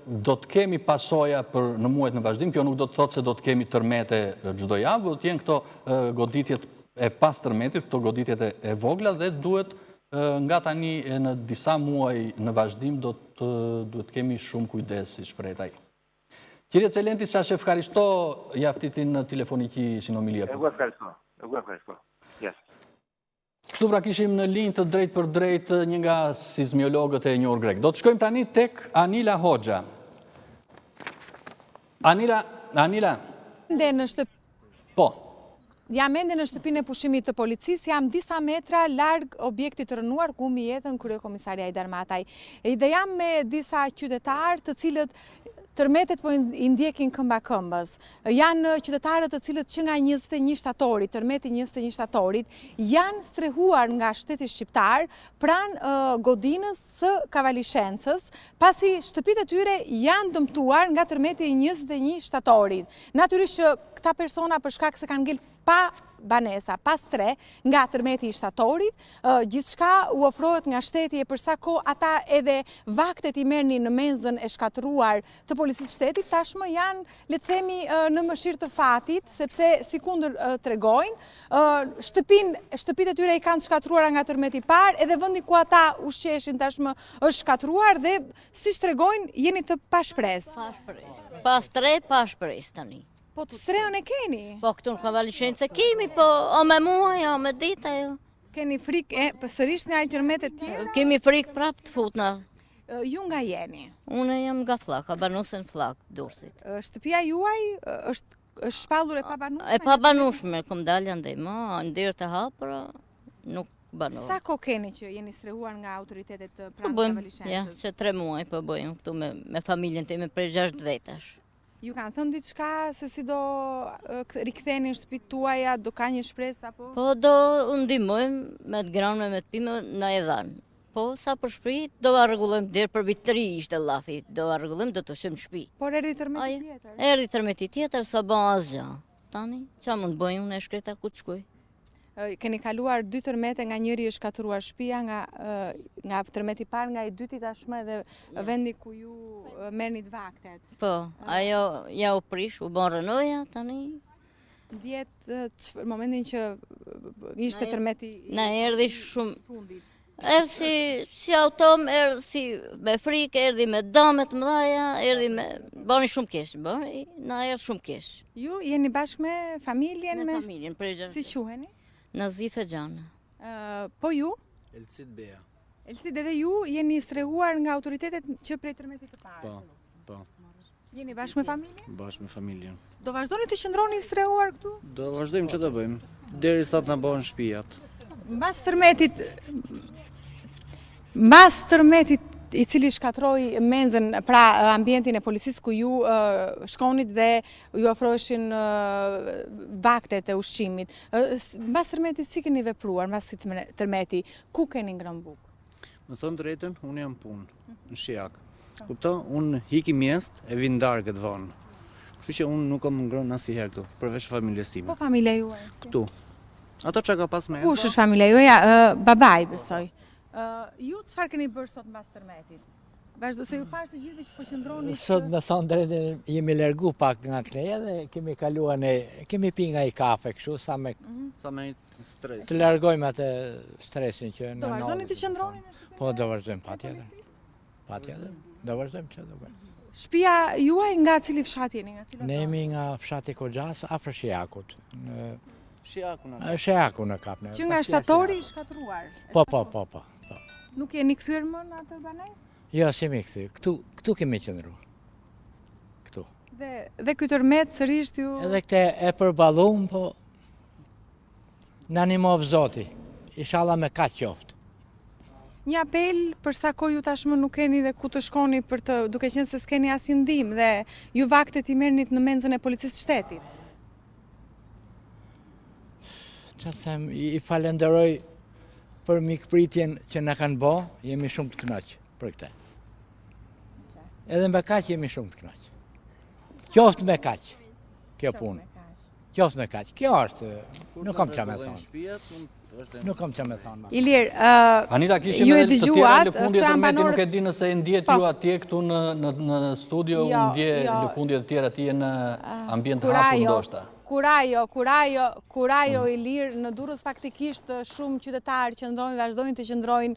do të kemi pasoja në muajt në vazhdim, kjo nuk do të thotë se do të kemi tërmete çdo javë, do të jenë këto goditjet e pas tërmetit, këto goditjet e vogla dhe duhet nga tani në disa muaj në vazhdim duhet kemi shumë kujdes, si shpreh ai. Κύριε Τσελέντη, σας ευχαριστώ για αυτή την τηλεφωνική συνομιλία. Εγώ ευχαριστώ. Yes. Kështu pra kishim në linjë të drejt për drejt një nga sismiologët e njohur grek. Do të shkojmë tani tek Anila Hoxha. Anila. Po. Jam ende në shtëpinë e pushimit të policisë, jam disa metra larg objektit të rënuar ku mi jetën kryekomisaria Hajdar Mataj. Dhe jam me disa qytetarë të cilët tërmetet po i ndjekin këmba këmbës. Janë qytetarët të cilët që nga 21 shtatorit, tërmeti 21 shtatorit, janë strehuar nga shteti shqiptar pranë godinës së Kavalishencës, pasi shtëpitë e tyre janë dëmtuar nga tërmeti 21 shtatorit. Natyrisht që këta persona për shkak se kanë ngel pa banesa, pas 3 nga tërmeti i shtatorit, gjithçka u ofrohet nga shteti e përsa kohë ata edhe vaktet i merrni në menzën e shkatëruar të policisë shtetit, tashmë janë, le të themi, në mëshirë të fatit, sepse sikundër tregojnë, shtëpitë e tyre i kanë shkatëruara nga tërmeti i parë, edhe vendi ku ata ushqeshin tashmë është shkatëruar dhe siç tregojnë jeni të pashpresë. Pas 3 pashpresë tani. Po të streun e keni? Po këtu në konvalescencë kemi, po o me muaj, o me dita jo. Keni frikë sërish nga tërmetet tjera? Kemi frikë prap të futna. Ju nga jeni? Unë jam nga Flak, a banusen Flak, Durrësit. Shtëpia juaj është shpallur e pabanueshme? E pabanueshme, kom dalë andaj më, ndërë të hapëra, nuk banohet. Sa ko keni që jeni strehuar nga autoritetet pranë konvalescencës? Ja, që 3 muaj po bëjmë këtu me familjen time prej 6 vetash. Ju kanë thënë diçka se si do riktheni në shtëpitë tuaja, do ka një shpresë apo? Po do ndihmojmë me të granë me të pimë na e dhanë. Po sa për shtëpi do rregullojmë deri për vit 3 ishte llafi, do rregullojmë do të shojmë shtëpi. Por erdhi tërmeti tjetër. Erdhi tërmeti tjetër sa bën asgjë. Tani çfarë mund të bëjmë unë shkreta ku të shkoj? Keni kaluar 2 tërmete, nga njëri është shkatëruar shtëpia, nga tërmeti i parë, nga i dyti tashmë edhe vendi ku ju merrnit vaktet. Po, ajo ja u prish, u bën rënoja tani. Ndjet momentin që ishte tërmeti na erdhi shumë. Erdhi si autom, erdhi me frikë, erdhi me dëme të mëdha, erdhi me bëni shumë keq, na erdhi shumë keq. Ju jeni bashkë me familjen? Me familjen, si quheni? Nazife Gjanë. Po ju? Elcit Beja. Elcit, edhe ju jeni strehuar nga autoritetet që prej tërmetit të parë? Po. Jeni bashkë me familjen? Bashkë me familjen. Do vazhdoni të qëndroni strehuar këtu? Do vazhdojmë që do bëjmë, derisa të na bëhen shtëpiat. Mbas tërmetit i cili shkatroi menzën, pra ambientin e policisë ku ju shkonit dhe ju ofroheshin vaktet e ushqimit. Mbas tërmetit si keni vepruar, mbas tërmeti, ku keni ngrënë bukë? Më thonë drejtën, unë jam punë, në Shijak. Kupton, unë hiki mjestë e vi ndarë këtë vonë. Kështu që unë nuk kam ngrënë asnjëherë këtu, përveç familjes time. Po familja juaj? Këtu. Ato që ka pas me. Kush është familja juaja? Babai, besoj. Ju çfarë keni bërë sot mbas tërmetit? Vazhdo se ju pash të gjithëve që po qëndroni. Sot me thonë drejtën jemi largu pak nga këtej dhe kemi kaluar kemi pi nga i kafe kështu sa me stres. Të largojmë atë stresin që do vazhdoni të qëndroni në shtëpi? Po do vazhdojmë patjetër. Patjetër. Do vazhdojmë që do bëjmë. Shtëpia juaj nga cili fshat jeni? Ne jemi nga fshati Kogjas, afër Shijakut. Shijaku në kap. Që nga shtatori i shkatruar? Po. Nuk jeni kthyer më në atë banesë? Jo, si mi këthy. Këtu kemi qëndruar. Këtu. Dhe ky tërmet sërish ju? Edhe këte e përballum, po na nimov Zoti. Inshallah me kaq qoftë. Një apel për sa kohë ju tashmë nuk keni dhe ku të shkoni për të, duke qenë se s'keni asnjë ndihmë dhe ju vaktet i merrnit në menzën e policisë shtetit. Çfarë them, i falenderoj për mikpritjen që na kanë bë, jemi shumë të kënaqë për këtë. Edhe me kaq jemi shumë të kënaqë. Qoftë me kaq kjo punë. Qoftë me kaq. Kjo është, nuk kam çfarë më thonë. Nuk kam çfarë më thonë. Ilir, Anita, kishim edhe të tjera lëkundje tërmeti, nuk e di nëse e ndjet ju atje këtu në studio, unë ndje lëkundje të tjera atje në ambient hapur ndoshta. Kurajo Ilir, në Durrës faktikisht shumë qytetarë qëndrojnë, vazhdojnë të qëndrojnë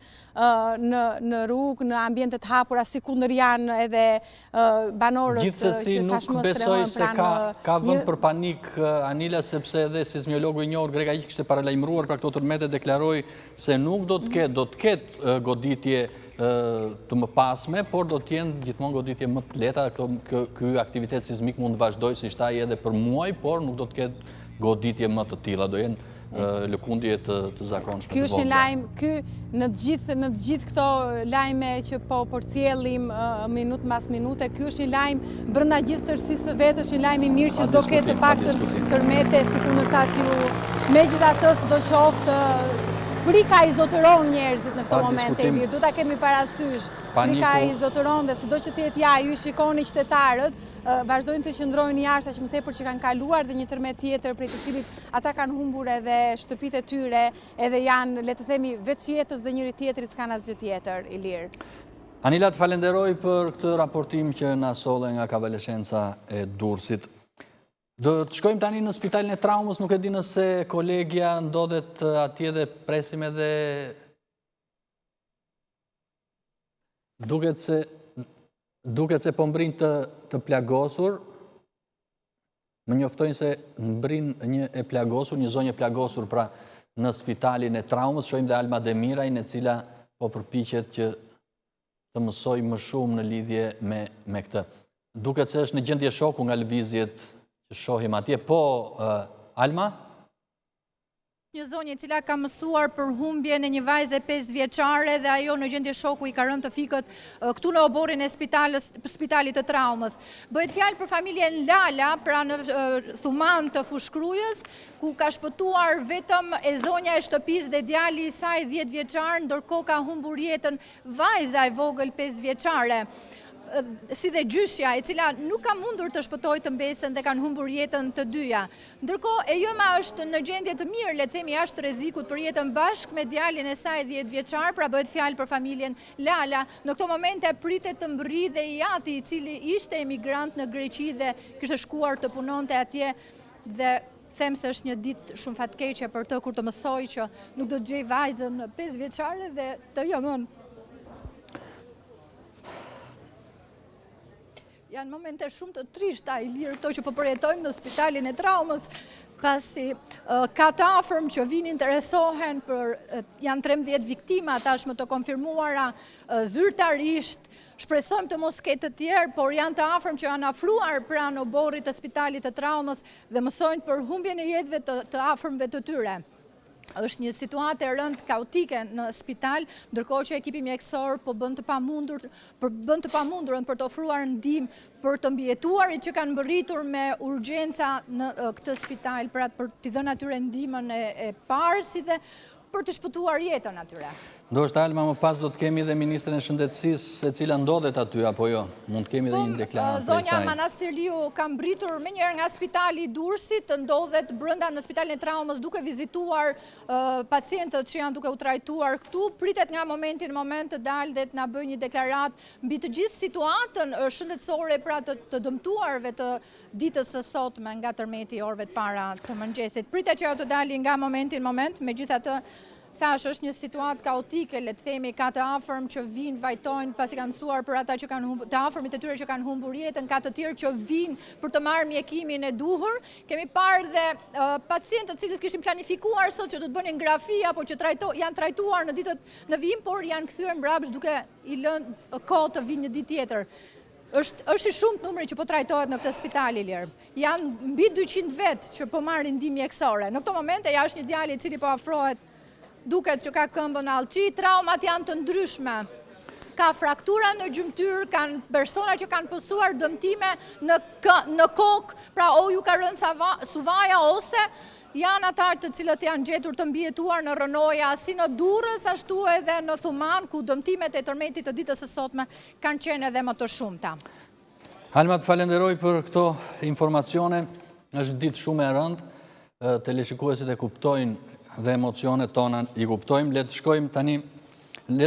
në rrugë, në ambientet hapura, si kundër janë edhe banorët që gjithsesi nuk besoj se ka vend për panik Anila, sepse edhe sismologu i njohur Grega kishte paralajmëruar për këto tërmete, deklaroi se nuk do të ketë goditje të mëpasme, por do t'jenë gjithmonë goditje më të lehta. Ky aktivitet sismik mund të vazhdojë siç taj edhe për muaj, por nuk do të ketë goditje më të tilla, do jenë lëkundje të zakonshme. Ky është një lajm, në të gjithë këto lajme që po përcjellim minutë mbas minute, ky është një lajm brenda gjithë tërësisë vetë, është një lajm i mirë që s'do ketë të paktën tërmete, sikur më thatë ju. Megjithatë, sidoqoftë frika i zotëron njerëzit në këto momente, Ilir, du ta kemi parasysh. Frika i zotëron dhe sido që t'jetë ja, ju shikoni qytetarët, vazhdojnë të qëndrojnë jashtë aq më tepër që kanë kaluar dhe një tërmet tjetër prej të cilit ata kanë humbur edhe shtëpitë e tyre, edhe janë, le të themi, veç jetës dhe njëri tjetrit s'kan asgjë tjetër, Ilir. Anila, të falenderoj për këtë raportim që na solle nga kavaleshenca e Durrësit. Do të shkojmë tani në spitalin e traumës, nuk e di nëse kolegja ndodhet atje dhe presim edhe duket se po mbrin të plagosur. Më njoftojnë se mbrin një e plagosur, një zonjë e plagosur pra në spitalin e traumës. Shojmë dhe Alma Demirajn, e cila po përpiqet që të mësoj më shumë në lidhje me këtë. Duket se është në gjendje shoku nga lëvizjet që shohim atje. Po, Alma? Një zonjë e cila ka mësuar për humbjen e një vajze 5 vjeçare dhe ajo në gjendje shoku i ka rënë të fikët këtu në oborin e spitalit të traumës. Bëhet fjalë për familjen Lala, pra në thuman të fushkrujës, ku ka shpëtuar vetëm e zonja e shtëpis dhe djali i saj 10 vjeçar, ndërkohë ka humbur jetën vajza e vogël 5 vjeçare. Si dhe gjyshja, e cila nuk ka mundur të shpëtojë të mbesën dhe kanë humbur jetën të dyja. Ndërkohë, e Joma është në gjendje të mirë, le të themi jashtë rrezikut për jetën bashkë me djalin e saj 10 vjeçar, pra bëhet fjalë për familjen Lala. Në këto momente pritet të mbërridhe i ati, i cili ishte emigrant në Greqi dhe kishte shkuar të punonte atje dhe them se është një ditë shumë fatkeqe për të kur të mësoj që nuk do të gjej vajzën 5 vjeçare dhe të Jomën. Janë momente shumë të trishta, Ilir, këto që po përjetojmë në spitalin e traumës, pasi ka të afërm që vinë interesohen për, janë 13 viktima, tashmë të konfirmuara zyrtarisht, shpresojmë të mos ketë të tjerë, por janë të afërm që janë afruar pranë oborrit të spitalit të traumës dhe mësojnë për humbjen e jetëve të afërmve të tyre. Është një situatë e rëndë kaotike në spital, ndërkohë që ekipi mjekësor po bën të pamundurën për të ofruar ndihmë për të mbijetuarit që kanë mbërritur me urgjenca në këtë spital, pra për t'i dhënë atyre ndihmën e parë, si dhe për të shpëtuar jetën atyre. Ndoshta Alma, më pas do të kemi dhe Ministrin e Shëndetësisë, e cila ndodhet aty, apo jo? Mund të kemi dhe një deklaratë prej saj. Zonja Manastirliu ka mbritur me njërë nga spitali i Durrësit, ndodhet brenda në spitalin e traumës duke vizituar pacientët që janë duke u trajtuar këtu. Pritet nga momenti në moment të dalë dhe të na bëjë një deklaratë mbi të gjithë situatën shëndetësore pra të dëmtuarve të ditës së sotme nga Tërmeti orëve të para të mëngjesit. Pritet që ajo të dali nga momenti në moment, megjithatë thash është një situatë kaotike, le të themi, ka të afërm që vinë, vajtojnë, pasi kanë mësuar për ata që kanë të afërmit e tyre që kanë humbur jetën, ka të tjerë që vinë për të marrë mjekimin e duhur. Kemi parë dhe pacientët cilët kishin planifikuar sot që do të bënin grafi apo që janë trajtuar në ditët në vijim, por janë kthyer mbrapsht duke i lënë kohë të vinë një ditë tjetër. Është i shumë numri që po trajtohet në këtë spital, Ilir. Janë mbi 200 vetë që po marrin ndihmë mjekësore. Në këto momente ja është një djalë i cili po afrohet, duket që ka këmbën allçi, traumat janë të ndryshme. Ka fraktura në gjymtyr, kanë persona që kanë pësuar dëmtime në kokë, pra o ju ka rënë suvaja ose janë ata të cilët janë gjetur të mbijetuar në rrënoja, si në Durrës, ashtu edhe në Thuman, ku dëmtimet e Tërmetit të ditës së sotme kanë qenë edhe më të shumta. Alma, të falenderoj për këto informacione, është ditë shumë e rëndë, teleshikuesit e kuptojnë dhe emocionet tona i kuptojmë. Le të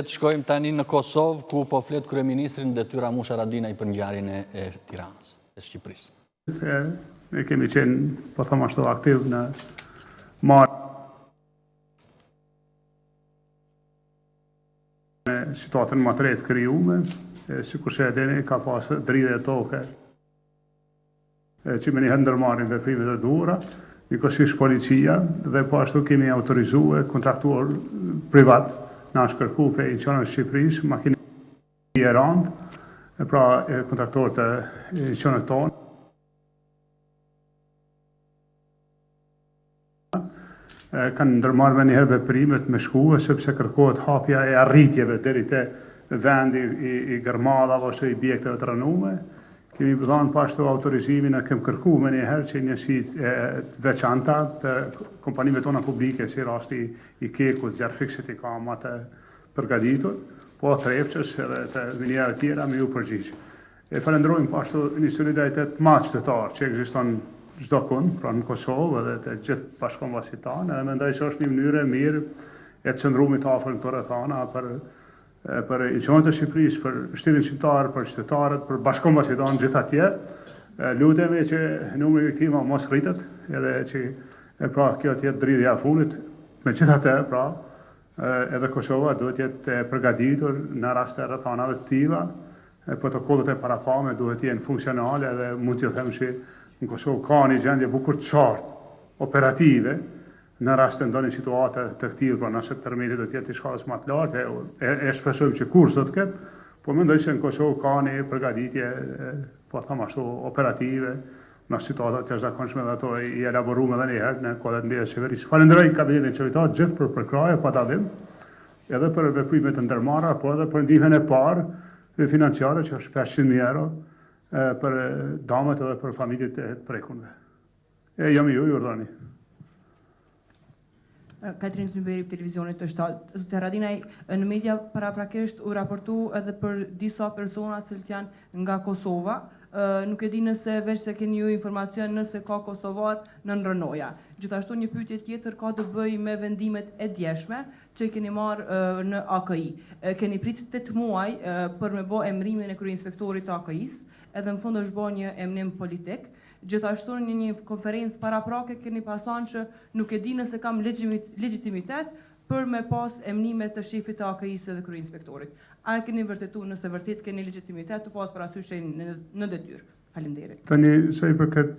shkojmë tani në Kosovë, ku po flet kryeministrin Detyra Musha Radinaj për ngjarjen e Tiranës, e Shqipërisë. Ne kemi qenë, po them ashtu, aktiv në marrë me situatën më të re të krijuar, sikur që edheni ka pasë dridhje toke që me një ndërmarrin veprimet e duhura, njëkohësisht policia dhe po ashtu kemi autorizuar kontraktuar privat na shkërku për Edicioni Shqipërisë, makinë e rëndë, pra kontraktorët e Edicionit tonë. Kanë ndërmarrë me njëherë veprimet me shkuë, sepse kërkohet hapja e arritjeve deri te vendi i gërmadhave ose i objekteve të rënuara. Kemi dhënë pashtu autorizimin e kem kërku me njëherë që njësi veçanta të kompanive tona publike, si rasti i Kekut, Gjarfiksit i kama të përgatitur, po Trepçës edhe të vinjera tjera me ju përgjigjë. E falenderojmë pashtu një solidaritet ma qytetar që ekziston çdo kund, pra në Kosovë edhe të gjithë bashkombësit tanë, edhe mendoj që është një mënyrë e mirë e të qëndrumit afër këto rrethana për Edicionin të Shqipërisë, për shtetin shqiptar, për qytetarët, për bashkombësit tanë gjithë atje. Lutemi që numri i viktima mos rritet, edhe që pra kjo të jetë dridhja e fundit. Megjithatë, pra, edhe Kosova duhet jetë përgatitur në raste rrethanave të tilla. Protokollet e parapame duhet jenë funksionale dhe mund të them që në Kosovë ka një gjendje bukur të qartë, operative, në rast të ndonjë situate të këtij, pra nëse tërmeti do të jetë i shkallës më të lartë, e shpresojmë që kurrë do të ketë, po mendoj se në Kosovë ka një përgatitje, po them ashtu, operative, në situata të jashtëzakonshme dhe ato i elaboruam edhe një herë në kohët e mbledhjes qeverisë. Falenderoj kabinetin qevetar gjithë për përkraje pa dallim, edhe për veprimet e ndërmarra, po edhe për ndihmën e parë financiare që është 500.000 euro për damat edhe për familjet e prekunve. Jam ju urdhani. Katrin Zymberi për televizionit të shtatë. Zotë Radinaj, në media paraprakisht u raportu edhe për disa persona cilët janë nga Kosova. Nuk e di nëse veç se keni ju informacion nëse ka Kosovar në rrënoja. Gjithashtu një pyetje tjetër ka të bëj me vendimet e djeshme që keni marrë në AKI. Keni prit 8 muaj për me bë emrimin e kryeinspektorit të AKI-s, edhe në fund është bë një emrim politik. Gjithashtu në një konferencë paraprake keni pason që nuk e di nëse kam legitimitet për me pas emnimet të shefit të AKI-s dhe kryeinspektorit. A e keni vërtetu nëse vërtet keni legitimitet të pas parasysh në detyrë? Faleminderit. Tani sa i përket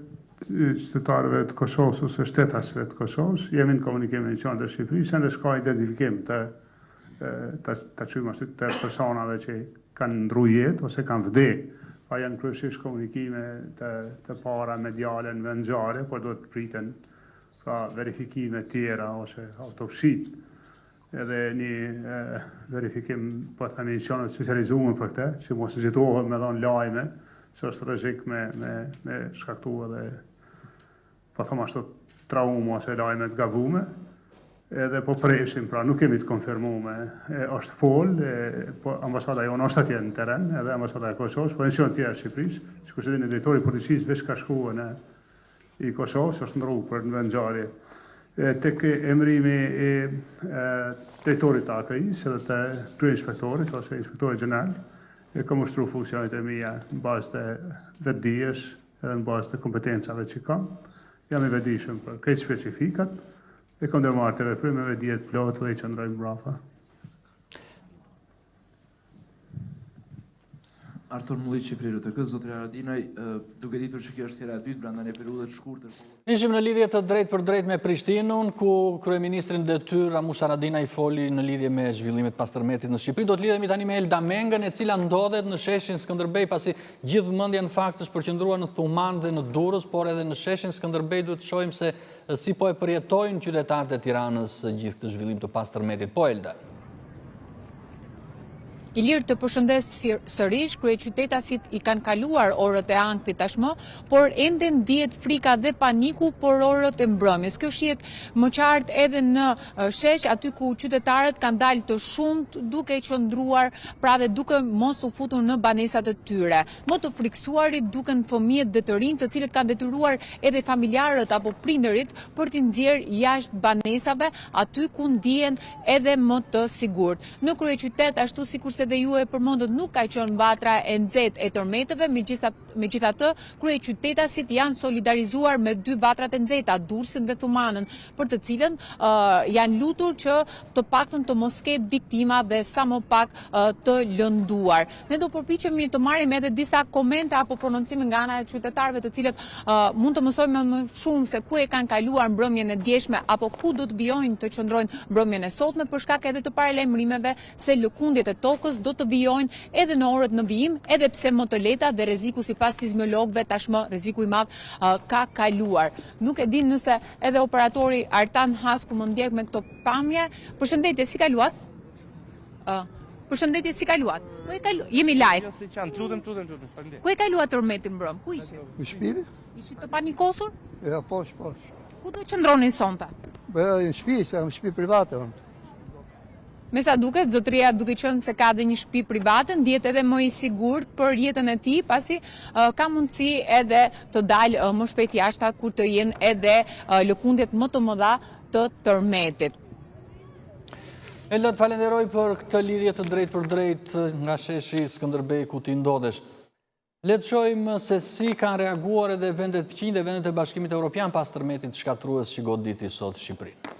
qytetarëve të Kosovës ose shtetasve të Kosovës, jemi në komunikim me Edicionin të Shqipërisë, dhe shka identifikim të qymë ashtu të personave që kanë ndru jetë ose kanë vdek. Pa janë kryesisht komunikime të para mediale në vendngjarje, por do të priten verifikime tjera ose autopsit. Edhe një verifikim, po të themi, edicionet specializuar për këte, që mos nëzitohet me dhonë lajme, që është rrezik me shkaktu edhe, po thëmë ashtu, traumë ose lajme të gavume. Edhe po preshim, pra nuk kemi të konfirmume, është folë, po ambasada jonë është atje në teren, edhe ambasada e Kosovës, po edicionet tjera Shqipërisë, që kështë edhe në drejtori policisë veç ka shkuë në i Kosovës, është në rrugë për në vendngjarje. Tek emrimi i drejtorit të AKI-s edhe të kryeinspektorit ose inspektorit gjeneral, kam ushtru funksionet e mija në bazë të vetdijes edhe në bazë të kompetencave që kam. Jam i vetdijshëm për krejt specifikat, e kam ndërmarrë të veprimeve djetë plotë dhe i qëndrojmë mbrapa. Artur Mulli, Qeveria RTK, zotëria Radinaj, duke ditur që kjo është hera e dytë brenda një periudhe të shkurtër. Ishim në lidhje të drejt për drejt me Prishtinën, ku kryeministrin detyrë Ramush Haradinaj foli në lidhje me zhvillimet pas tërmetit në Shqipëri. Do të lidhemi tani me Elda Mengën, e cila ndodhet në sheshin Skënderbej, pasi gjithë vëmendja në fakt është përqendruar në Thuman dhe në Durrës, por edhe në sheshin Skënderbej duhet të shohim se si po e përjetojnë qytetarët e Tiranës gjithë këtë zhvillim të pas tërmetit. Po Elda. Ilir të përshëndes sërish, kryeqytetasit i kanë kaluar orët e ankthit tashmë, por ende ndihet frika dhe paniku por orët e mbrëmjes. Kjo shihet më qartë edhe në shesh, aty ku qytetarët kanë dalë të shumt duke qëndruar, pra dhe duke mos u futur në banesat e tyre. Më të friksuarit duken fëmijët dhe të rinj, të cilët kanë detyruar edhe familjarët apo prindërit për t'i nxjerrë jashtë banesave, aty ku ndihen edhe më të sigurt. Në kryeqytet, ashtu sikur se dhe ju e përmendët, nuk ka qenë vatra e nxehtë e tërmeteve, megjithatë kryeqytetasit janë solidarizuar me 2 vatrat e nxehta, Durrësin dhe Thumanën, për të cilën janë lutur që të paktën të mos ketë viktima dhe sa më pak të lënduar. Ne do përpiqemi të marrim edhe disa komente apo prononcime nga ana e qytetarëve, të cilët mund të mësojmë më shumë se ku e kanë kaluar mbrëmjen e djeshme apo ku do të vijojnë të qëndrojnë mbrëmjen e sotme, për shkak edhe të paralajmërimeve se lëkundjet e tokës do të vijojnë edhe në orët në vijim, edhe pse më të lehta dhe rreziku sipas sismologëve tashmë rreziku i madh ka kaluar. Nuk e di nëse edhe operatori Artan Hasku më ndjek me këto pamje. Përshëndetje, si kaluat? Përshëndetje, si kaluat? Jemi live. Si qanë, lutem. Ku e kaluat tërmetin mbrëm? Ku ishi? Në shtëpi? Ishi të panikosur? Ja, posh. Ku do qëndronin sonte? Në shtëpi, se në shtëpi private. Me sa duket, zotëria duke qenë se ka dhe një shtëpi private, ndihet edhe më i sigurt për jetën e tij, pasi ka mundësi edhe të dalë më shpejt jashtë kur të jenë edhe lëkundjet më të mëdha të tërmetit. Ella, të falenderoj për këtë lidhje të drejt për drejt nga sheshi Skënderbej ku ti ndodhesh. Le të shohim se si kanë reaguar edhe vendet fqinj dhe vendet e Bashkimit Evropian pas tërmetit shkatrues që goditi sot Shqipërinë.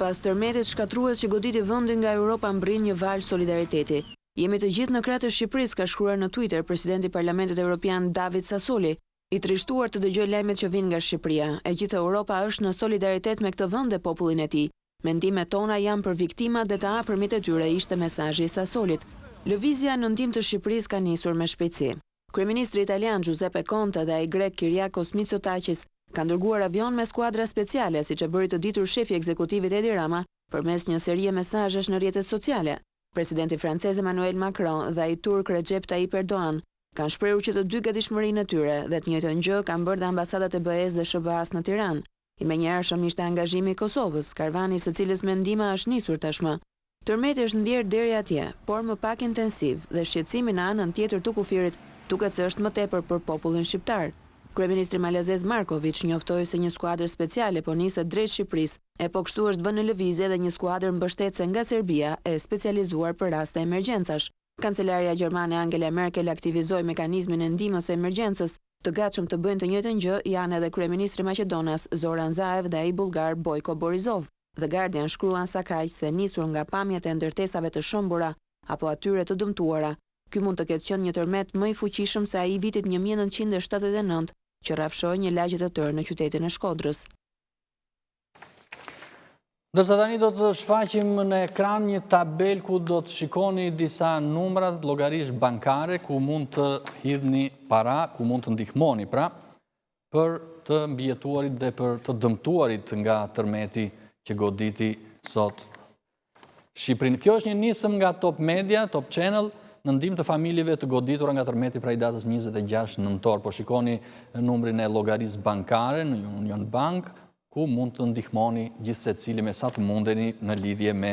Pas tërmetit shkatrues që goditi vendin nga Europa mbrin një valë solidariteti. Jemi të gjithë në krah të Shqipërisë, ka shkruar në Twitter presidenti i Parlamentit Evropian David Sassoli, i trishtuar të dëgjoj lajmet që vijnë nga Shqipëria. E gjithë Europa është në solidaritet me këtë vend dhe popullin e tij. Mendimet tona janë për viktimat dhe të afërmit e tyre, ishte mesazhi i Sassolit. Lëvizja në ndihmë të Shqipërisë ka nisur me shpejtësi. Kryeministri italian Giuseppe Conte dhe ai grek Kyriakos Mitsotakis kanë dërguar avion me skuadra speciale, siç e bëri të ditur shefi ekzekutivit Edi Rama përmes një serie mesazhesh në rrjetet sociale. Presidenti francez Emmanuel Macron dhe ai turk Recep Tayyip Erdogan kanë shprehur që të dy gatishmërinë e tyre dhe të njëjtën gjë kanë bërë dhe ambasadat e BE-s dhe SBA-s në Tiranë. I menjëhershëm ishte angazhimi i Kosovës, karvani së cilës mendima është nisur tashmë. Tërmeti është ndjerë deri atje, por më pak intensiv dhe shqetësimi në anën tjetër të kufirit duket se është më tepër për popullin shqiptar. Kryeministri malazez Markovic njoftoi se një skuadër speciale po niset drejt Shqipërisë, e po kështu është vënë në lëvizje dhe një skuadër mbështetëse nga Serbia e specializuar për raste emergjencash. Kancelaria gjermane Angela Merkel aktivizoi mekanizmin e ndihmës së emergjencës. Të gatshëm të bëjnë të njëjtën gjë janë edhe kryeministri i Maqedonas Zoran Zaev dhe ai bullgar Bojko Borisov. The Guardian shkruan sa kaq se nisur nga pamjet e ndërtesave të shëmbura apo atyre të dëmtuara. Ky mund të ketë qenë një tërmet më i fuqishëm se ai i vitit 1979 që rrafshoi një lagje të tërë në qytetin e Shkodrës. Dërsa tani do të shfaqim në ekran një tabel ku do të shikoni disa numrat llogarish bankare ku mund të hidhni para, ku mund të ndihmoni pra për të mbijetuarit dhe për të dëmtuarit nga tërmeti që goditi sot Shqipërinë. Kjo është një nisëm nga Top Media, Top Channel, në ndihmë të familjeve të goditura nga tërmeti prej datës 26 nëntor. Po shikoni numrin e llogarisë bankare në Union Bank, ku mund të ndihmoni gjithë secili me sa të mundeni në lidhje me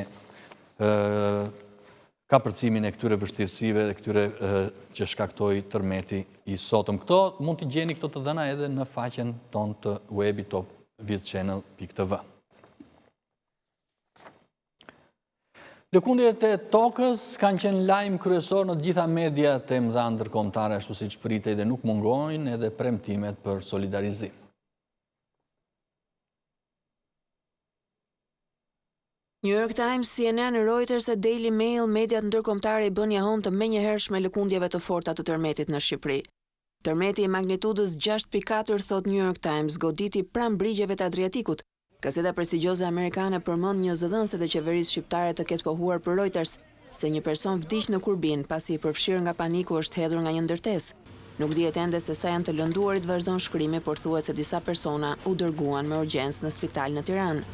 kapërcimin e këtyre vështirësive dhe këtyre që shkaktoi tërmeti i sotëm. Këto mund t'i gjeni këto të dhëna edhe në faqen tonë të webit topvidchannel.tv. Lëkundjet e tokës kanë qenë lajm kryesor në të gjitha mediat e mëdha ndërkombëtare, ashtu siç pritej dhe nuk mungojnë edhe premtimet për solidarizim. New York Times, CNN, Reuters e Daily Mail, mediat ndërkombëtare i bën jahon të menjëhershme lëkundjeve të forta të tërmetit në Shqipëri. Tërmeti i magnitudës 6.4, thot New York Times, goditi pranë brigjeve të Adriatikut. Gazeta prestigjioze amerikane përmend një zëdhënëse të qeverisë shqiptare të ketë pohuar për Reuters se një person vdiq në kurbin pasi i përfshirë nga paniku është hedhur nga një ndërtesë. Nuk dihet ende se sa janë të lënduarit, vazhdon shkrimi, por thuhet se disa persona u dërguan me urgjencë në spital në Tiranë.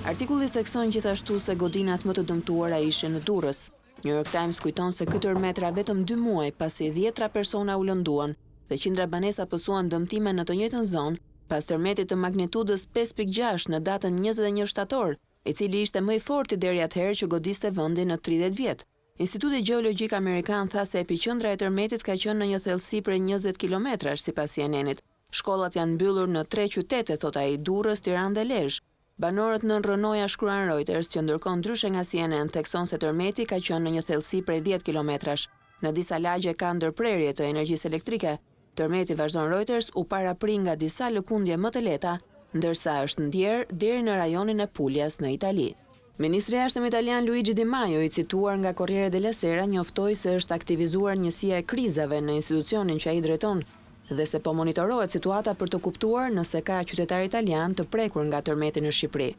Artikulli thekson gjithashtu se godinat më të dëmtuara ishin në Durrës. New York Times kujton se ky tërmet ra vetëm 2 muaj pasi 10 persona u lënduan dhe qindra banesa pësuan dëmtime në të njëjtën zonë pas tërmetit të magnitudës 5.6 në datën 21 shtator, i cili ishte më i forti deri atëherë që godiste vendin në 30 vjet. Instituti Gjeologjik Amerikan tha se epiqendra e tërmetit ka qenë në një thellësi prej 20 kilometrash sipas CNN-it. Shkollat janë mbyllur në 3 qytete, thot ai, Durrës, Tiranë dhe Lezhë. Banorët në rrënoja, shkruan Reuters, që ndërkohë ndryshe nga CNN thekson se tërmeti ka qenë në një thellësi prej 10 kilometrash. Në disa lagje ka ndërprerje të energjisë elektrike. Tërmeti, vazhdon Reuters, u parapri nga disa lëkundje më të lehta, ndërsa është ndjerë deri në rajonin e Puljas në Itali. Ministri i Jashtëm italian Luigi Di Maio, i cituar nga Corriere della Sera, njoftoi se është aktivizuar njësia e krizave në institucionin që ai drejton dhe se po monitorohet situata për të kuptuar nëse ka qytetar italian të prekur nga tërmeti në Shqipëri.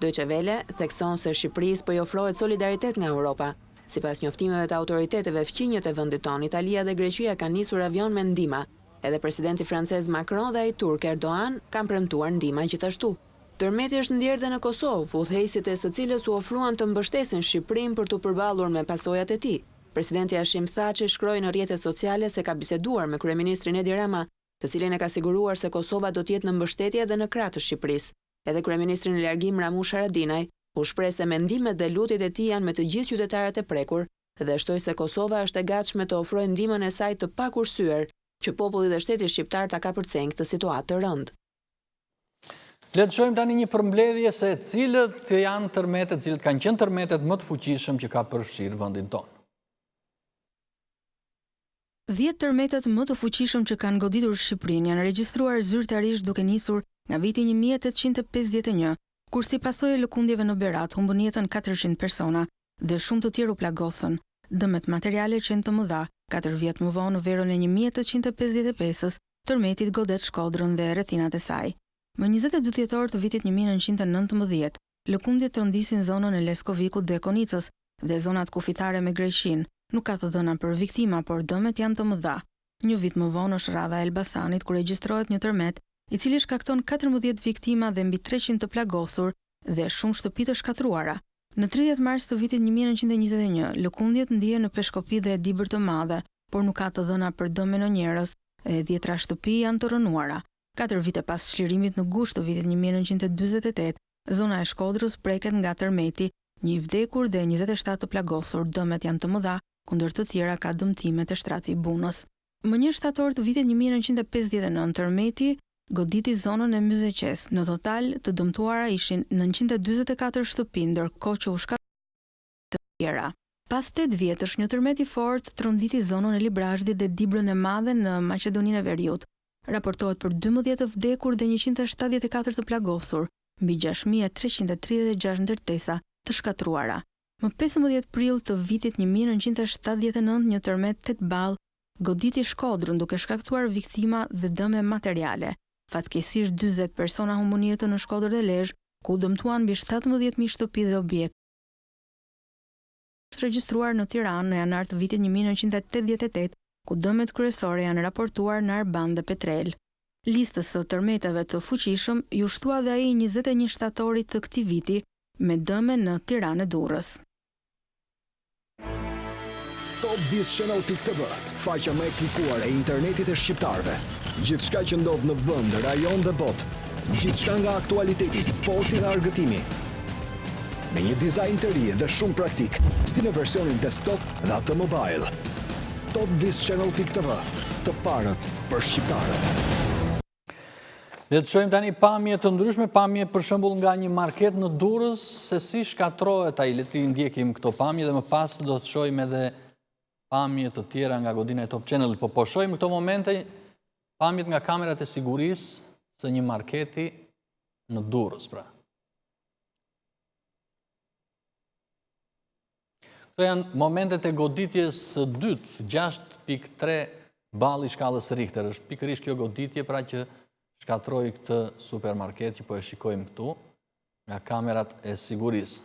Deutsche Welle thekson se Shqipërisë po i ofrohet solidaritet nga Europa. Sipas njoftimeve të autoriteteve fqinjët e vendit tonë, Italia dhe Greqia kanë nisur avion me ndihmë. Edhe presidenti francez Macron dhe ai turk Erdogan kanë premtuar ndihmë gjithashtu. Tërmeti është ndjerë dhe në Kosovë, udhëheqësit e së cilës u ofruan të mbështesin Shqipërinë për të përballur me pasojat e tij. Presidenti Hashim Thaçi shkroi në rrjetet sociale se ka biseduar me kryeministrin Edi Rama, të cilin e ka siguruar se Kosova do të jetë në mbështetje dhe në krah të Shqipërisë. Edhe kryeministri në largim Ramush Haradinaj u shpreh se mendimet dhe lutjet e tij janë me të gjithë qytetarët e prekur dhe shtoi se Kosova është e gatshme të ofrojë ndihmën e saj të pakurrësyer që populli dhe shteti shqiptar ta kapërcejnë këtë situatë të rëndë. Le të shohim tani një përmbledhje se cilët janë tërmetet, cilët kanë qenë tërmetet më të fuqishëm që ka përfshirë vendin tonë. 10 tërmetet më të fuqishëm që kanë goditur Shqipërinë janë regjistruar zyrtarisht duke nisur nga viti 1851, kur si pasojë e lëkundjeve në Berat humbën jetën 400 persona dhe shumë të tjerë u plagosën. Dëmet materiale qenë të mëdha. 4 vjet më vonë në verën e 1855-s, tërmeti godet Shkodrën dhe rrethinat e saj. Më 22 dhjetor të vitit 1919, lëkundjet trondisin zonën e Leskovikut dhe Konicës dhe zonat kufitare me Greqin. Nuk ka të dhëna për viktima, por dëmet janë të mëdha. Një vit më vonë është rradha e Elbasanit, ku regjistrohet një tërmet, i cili shkakton 14 viktima dhe mbi 300 të plagosur dhe shumë shtëpi të shkatruara. Në 30 mars të vitit 1921, lëkundjet ndihen në Peshkopi dhe Dibër të Madhe, por nuk ka të dhëna për dëme në njerëz e 10 shtëpi janë të rënuara. 4 vite pas çlirimit në gusht të vitit 1948, zona e Shkodrës preket nga tërmeti, një i vdekur dhe 27 të plagosur. Dëmet janë të mëdha, kundër të tjera ka dëmtime të shtrati i Bunës. Më 1 shtator të vitit 1959, tërmeti goditi zonën e Myzeqes. Në total të dëmtuara ishin 944 shtëpi, ndërkohë që u shkatruan të tjera. Pas 8 vjetësh, një tërmet i fortë tronditi zonën e Librazhdit dhe Dibrën e Madhe në Maqedoninë e Veriut. Raportohet për 12 të vdekur dhe 174 të plagosur, mbi 6336 ndërtesa të shkatruara. Më 15 prill të vitit 1979, një tërmet 8 ballë goditi Shkodrën duke shkaktuar viktima dhe dëme materiale. Fatkeqësisht 40 persona humbën jetën në Shkodër dhe Lezhë, ku dëmtuan mbi 17.000 shtëpi dhe objekte. Është regjistruar në Tiranë në janar të vitit 1988, ku dëmet kryesore janë raportuar në Arban dhe Petrel. Listës së tërmeteve të fuqishëm ju shtua dhe ai 21 shtatorit të këtij viti me dëme në Tiranë e Durrës. Topvischannel.tv, faqja më e klikuar e internetit e shqiptarëve. Gjithçka që ndodh në vend, rajon dhe botë. Gjithçka nga aktualiteti, sporti dhe argëtimi. Me një dizajn të ri dhe shumë praktik, si në versionin desktop dhe atë mobile. Topvischannel.tv, të parët për shqiptarët. Le të shohim tani pamje të ndryshme, pamje për shembull nga një market në Durrës, se si shkatrohet ai. Le të ndjekim këto pamje dhe më pas do të shohim edhe pamje të tjera nga godina e Top Channel. Po shohim këto momente pamjet nga kamerat e sigurisë së një marketi në Durrës, pra. Këto janë momentet e goditjes së dytë, 6.3 balli i shkallës Richter. Është pikërisht kjo goditje pra që shkatroi këtë supermarket që po e shikojmë këtu nga kamerat e sigurisë.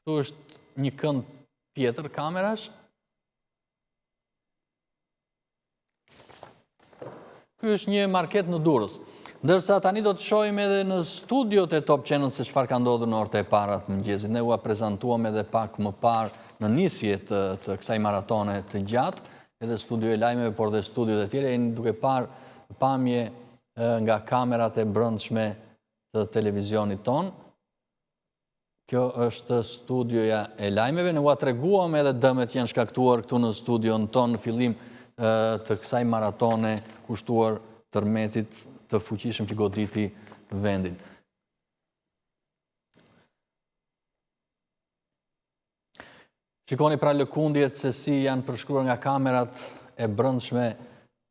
Këtu është një kënd tjetër kamerash. Ky është një market në Durrës. Ndërsa tani do të shohim edhe në studiot e Top Channel se çfarë ka ndodhur në orët e para të mëngjesit. Ne ua prezantuam edhe pak më parë në nisje të kësaj maratone të gjatë, edhe studio e lajmeve, por dhe studiot e tjera, duke parë pamje nga kamerat e brendshme të televizionit ton. Kjo është studioja e lajmeve. Ne ua treguam edhe dëmet që janë shkaktuar këtu në studion ton në fillim të kësaj maratone kushtuar tërmetit të fuqishëm që goditi vendin. Shikoni pra lëkundjet se si janë përshkruar nga kamerat e brendshme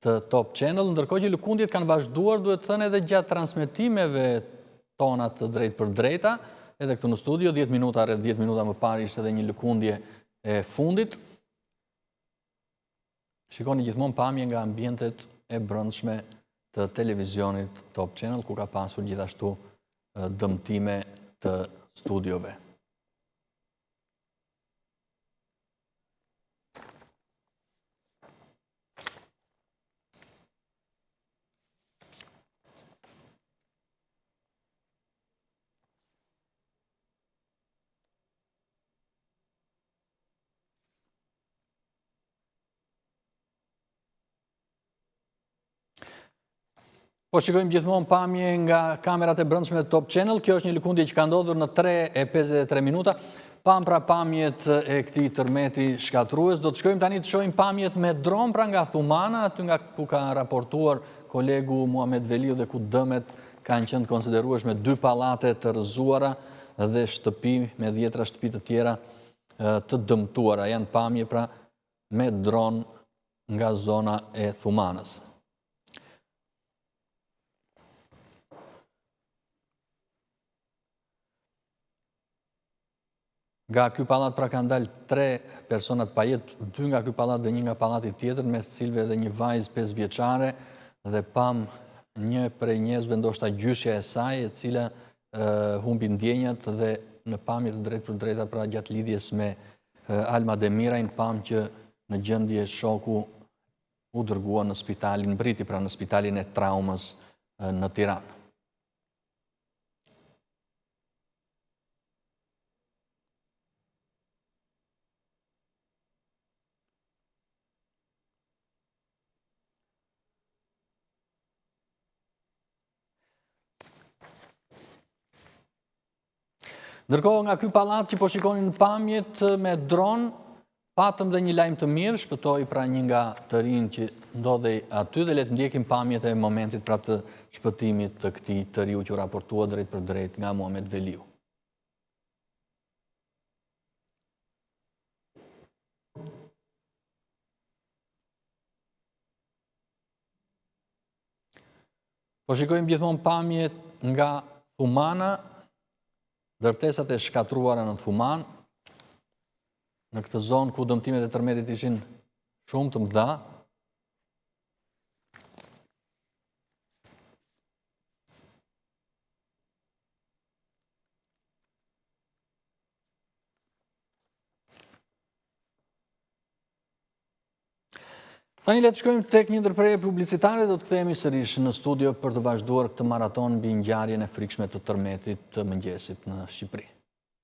të Top Channel, ndërkohë që lëkundjet kanë vazhduar, duhet thënë edhe gjatë transmetimeve tona të drejt për drejta, edhe këtu në studio, 10 minuta më parë ishte edhe një lëkundje e fundit. Shikoni gjithmonë pamje nga ambientet e brendshme të televizionit Top Channel, ku ka pasur gjithashtu dëmtime të studiove. Po shikojmë gjithmonë pamje nga kamerat e brendshme të Top Channel. Kjo është një lëkundje që ka ndodhur në 3:53 minuta. Pam pra pamjet e këtij tërmeti shkatrues. Do të shkojmë tani të shohim pamjet me dron pra nga Thumana, aty nga ku ka raportuar kolegu Muhamet Veliu dhe ku dëmet kanë qenë konsiderueshme 2 pallate të rrëzuara dhe shtëpi me 10 shtëpi të tjera të dëmtuara. Janë pamje pra me dron nga zona e Thumanës. Nga ky pallat pra kanë dalë 3 personat pa jetë, 2 nga ky pallat dhe 1 nga pallati tjetër, mes cilëve edhe një vajzë 5 vjeçare dhe pam një prej njerëzve ndoshta gjyshja e saj, e cila humbi ndjenjat dhe në pamje të drejtë për drejta pra gjatë lidhjes me Alma Demirajn, pam që në gjendje shoku u dërgua në spitalin Briti, pra në spitalin e traumës në Tiranë. Ndërkohë nga ky pallat që po shikonin pamjet me dron, patëm dhe një lajm të mirë, shpëtoi pra një nga të rinj që ndodhej aty dhe le të ndjekim pamjet e momentit pra të shpëtimit të këtij të riu që raportua drejt për drejt nga Muhamet Veliu. Po shikojmë gjithmonë pamjet nga Thumana, ndërtesat e shkatruara në Thuman, në këtë zonë ku dëmtimet e tërmetit ishin shumë të mëdha. Tani le të shkojmë tek një ndërprerje publicitare, do të kthehemi sërish në studio për të vazhduar këtë maraton mbi ngjarjen e frikshme të tërmetit të mëngjesit në Shqipëri.